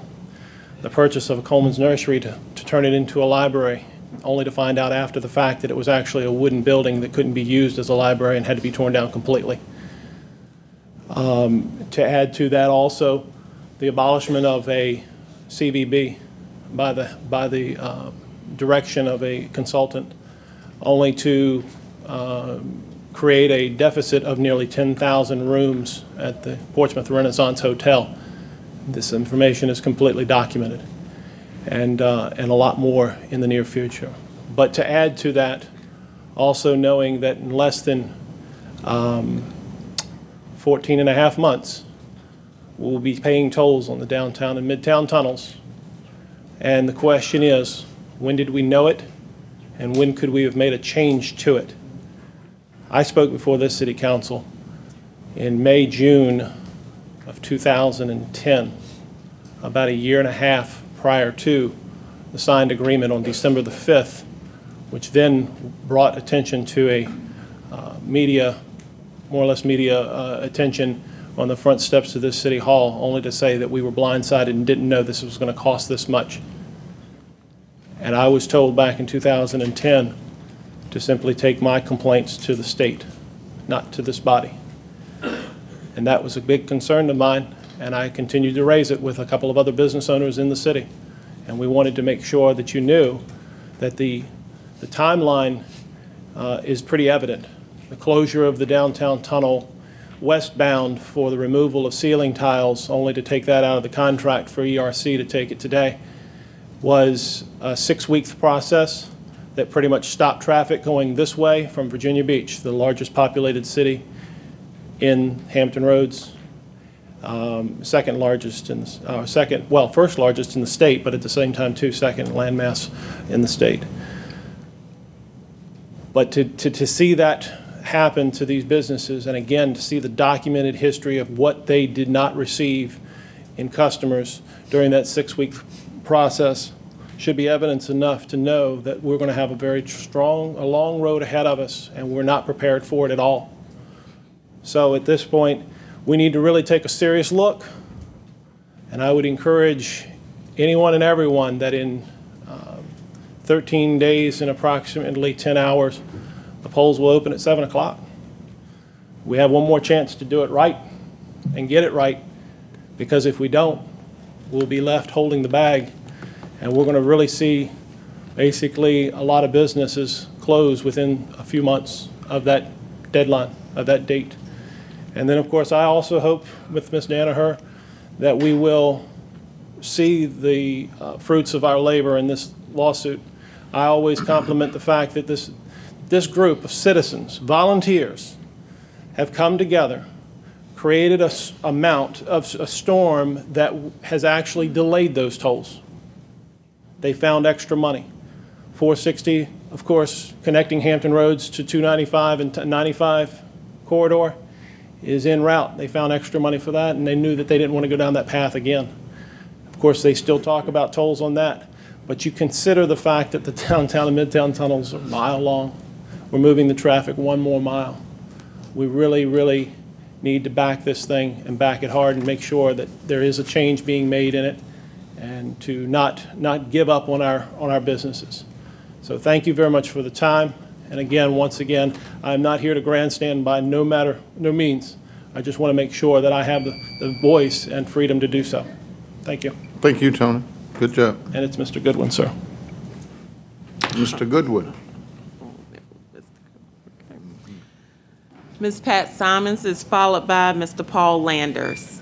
The purchase of a Coleman's Nursery to turn it into a library, only to find out after the fact that it was actually a wooden building that couldn't be used as a library and had to be torn down completely. To add to that also, the abolishment of a CVB by the direction of a consultant, only to create a deficit of nearly 10,000 rooms at the Portsmouth Renaissance Hotel. This information is completely documented, and a lot more in the near future. But to add to that, also knowing that in less than 14 and a half months, we'll be paying tolls on the downtown and midtown tunnels. And the question is, when did we know it, and when could we have made a change to it? I spoke before this city council in May, June of 2010, about a year and a half prior to the signed agreement on December the 5th, which then brought attention to a more or less media attention on the front steps of this city hall, only to say that we were blindsided and didn't know this was going to cost this much. And I was told back in 2010 to simply take my complaints to the state, not to this body. And that was a big concern of mine, and I continued to raise it with a couple of other business owners in the city. And we wanted to make sure that you knew that the timeline is pretty evident. The closure of the downtown tunnel westbound for the removal of ceiling tiles, only to take that out of the contract for ERC to take it today, was a 6-week process that pretty much stopped traffic going this way from Virginia Beach, the largest populated city in Hampton Roads, second largest in first largest in the state, but at the same time second landmass in the state. But to see that happen to these businesses, and again to see the documented history of what they did not receive in customers during that 6-week process, should be evidence enough to know that we're going to have a long road ahead of us, and we're not prepared for it at all. So at this point, we need to really take a serious look, and I would encourage anyone and everyone that in 13 days and approximately 10 hours, the polls will open at 7 o'clock. We have one more chance to do it right and get it right, because if we don't, we'll be left holding the bag, and we're going to really see basically a lot of businesses close within a few months of that deadline, of that date. And then, of course, I also hope with Ms. Danaher that we will see the fruits of our labor in this lawsuit. I always compliment the fact that this group of citizens, volunteers, have come together, created a storm that has actually delayed those tolls. They found extra money. 460, of course, connecting Hampton Roads to 295 and 95 corridor is en route. They found extra money for that, and they knew that they didn't want to go down that path again. Of course, they still talk about tolls on that, but you consider the fact that the downtown and midtown tunnels are a mile long. We're moving the traffic 1 more mile. We really, really need to back this thing and back it hard and make sure that there is a change being made in it, and to not give up on our businesses. So thank you very much for the time. And again, once again, I'm not here to grandstand by no means. I just want to make sure that I have the voice and freedom to do so. Thank you. Thank you, Tony. Good job. And it's Mr. Goodwin, sir. Mr. Goodwin. Ms. Pat Simons is followed by Mr. Paul Landers.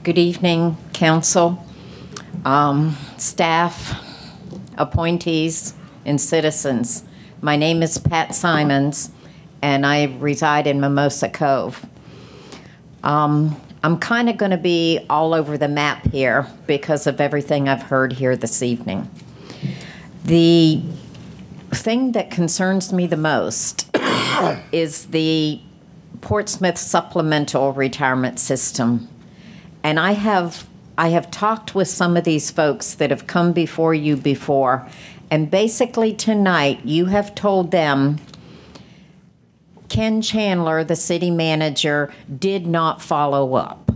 Good evening, council, staff, appointees, and citizens. My name is Pat Simons, and I reside in Mimosa Cove. I'm kind of going to be all over the map here because of everything I've heard here this evening. The thing that concerns me the most is the Portsmouth Supplemental Retirement System. And I have talked with some of these folks that have come before you before, and basically tonight you have told them Ken Chandler, the city manager, did not follow up.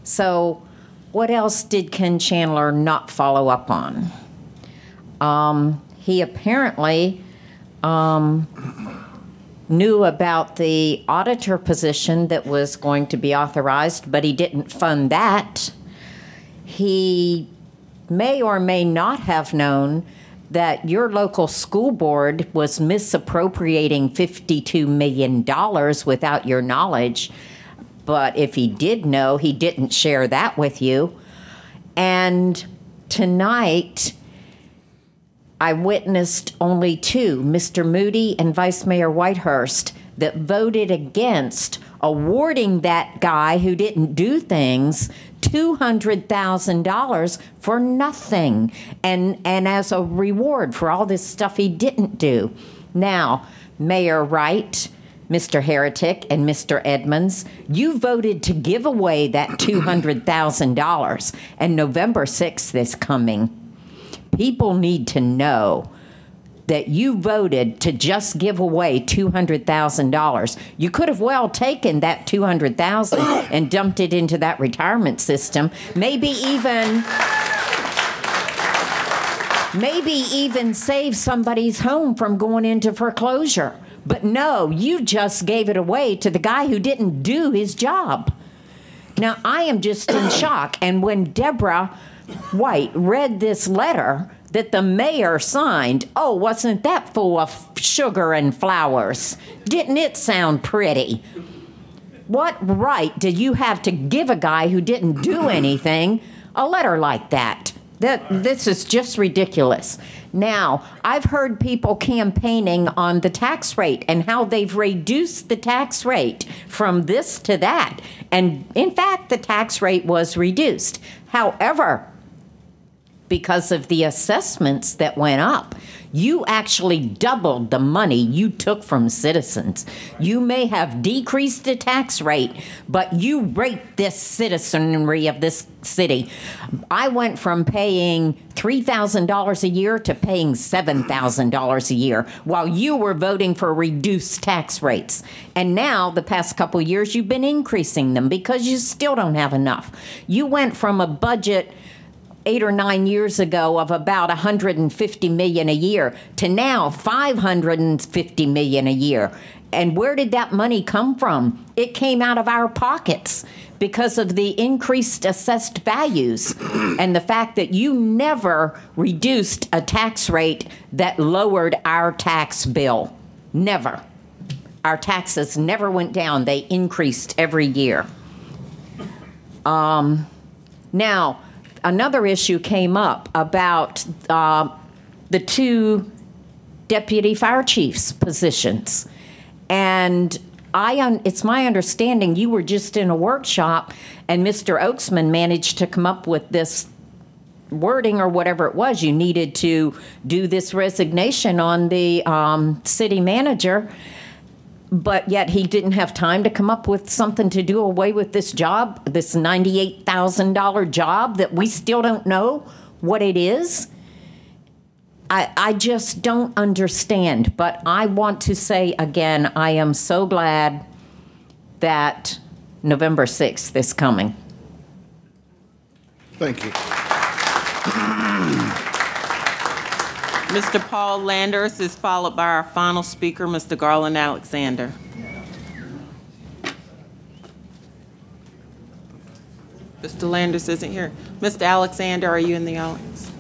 So what else did Ken Chandler not follow up on? He apparently knew about the auditor position that was going to be authorized, but he didn't fund that. He may or may not have known that your local school board was misappropriating $52 million without your knowledge. But if he did know, he didn't share that with you. And tonight, I witnessed only two, Mr. Moody and Vice Mayor Whitehurst, that voted against awarding that guy who didn't do things $200,000 for nothing, and as a reward for all this stuff he didn't do. Now, Mayor Wright, Mr. Heretic, and Mr. Edmonds, you voted to give away that $200,000, and November 6th is coming. People need to know that you voted to just give away $200,000. You could have well taken that $200,000 and dumped it into that retirement system. Maybe even save somebody's home from going into foreclosure. But no, you just gave it away to the guy who didn't do his job. Now, I am just in shock. And when Deborah White read this letter that the mayor signed, oh, wasn't that full of sugar and flowers? Didn't it sound pretty? What right did you have to give a guy who didn't do anything a letter like that? This is just ridiculous. Now, I've heard people campaigning on the tax rate and how they've reduced the tax rate from this to that. And in fact, the tax rate was reduced. However, because of the assessments that went up, you actually doubled the money you took from citizens. You may have decreased the tax rate, but you raped this citizenry of this city. I went from paying $3,000 a year to paying $7,000 a year while you were voting for reduced tax rates. And now, the past couple of years, you've been increasing them because you still don't have enough. You went from a budget 8 or 9 years ago of about $150 million a year to now $550 million a year. And where did that money come from? It came out of our pockets because of the increased assessed values and the fact that you never reduced a tax rate that lowered our tax bill. Never. Our taxes never went down. They increased every year. Now, another issue came up about the two deputy fire chiefs positions. And it's my understanding you were just in a workshop and Mr. Oaksman managed to come up with this wording or whatever it was. You needed to do this resignation on the city manager, but yet he didn't have time to come up with something to do away with this job, this $98,000 job that we still don't know what it is. I just don't understand. But I want to say again, I am so glad that November 6th is coming. Thank you. Mr. Paul Landers is followed by our final speaker, Mr. Garland Alexander. Mr. Landers isn't here. Mr. Alexander, are you in the audience?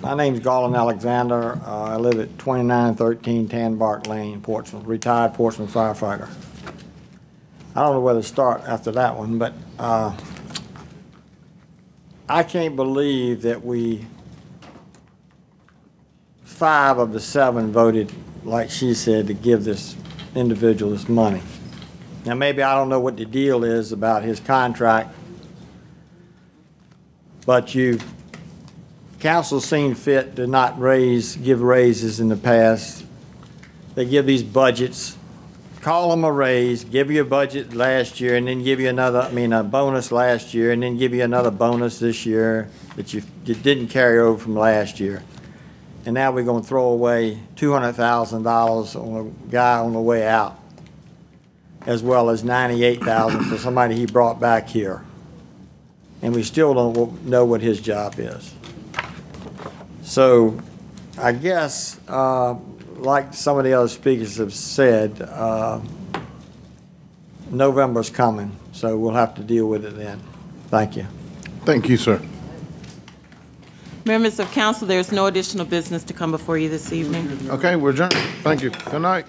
My name's Garland Alexander. I live at 2913 Tanbark Lane, Portsmouth, retired Portsmouth firefighter. I don't know where to start after that one, but I can't believe that 5 of the 7 voted, like she said, to give this individual this money. Now, maybe I don't know what the deal is about his contract, but you council's seen fit to not give raises in the past. They give these budgets, call them a raise, give you a budget last year, and then give you a bonus last year, and then give you another bonus this year that you didn't carry over from last year. And now we're going to throw away $200,000 on a guy on the way out, as well as $98,000 for somebody he brought back here. And we still don't know what his job is. So I guess, like some of the other speakers have said, November's coming, so we'll have to deal with it then. Thank you. Thank you, sir. Members of council, there's no additional business to come before you this evening. Okay, we're adjourned. Thank you. Good night.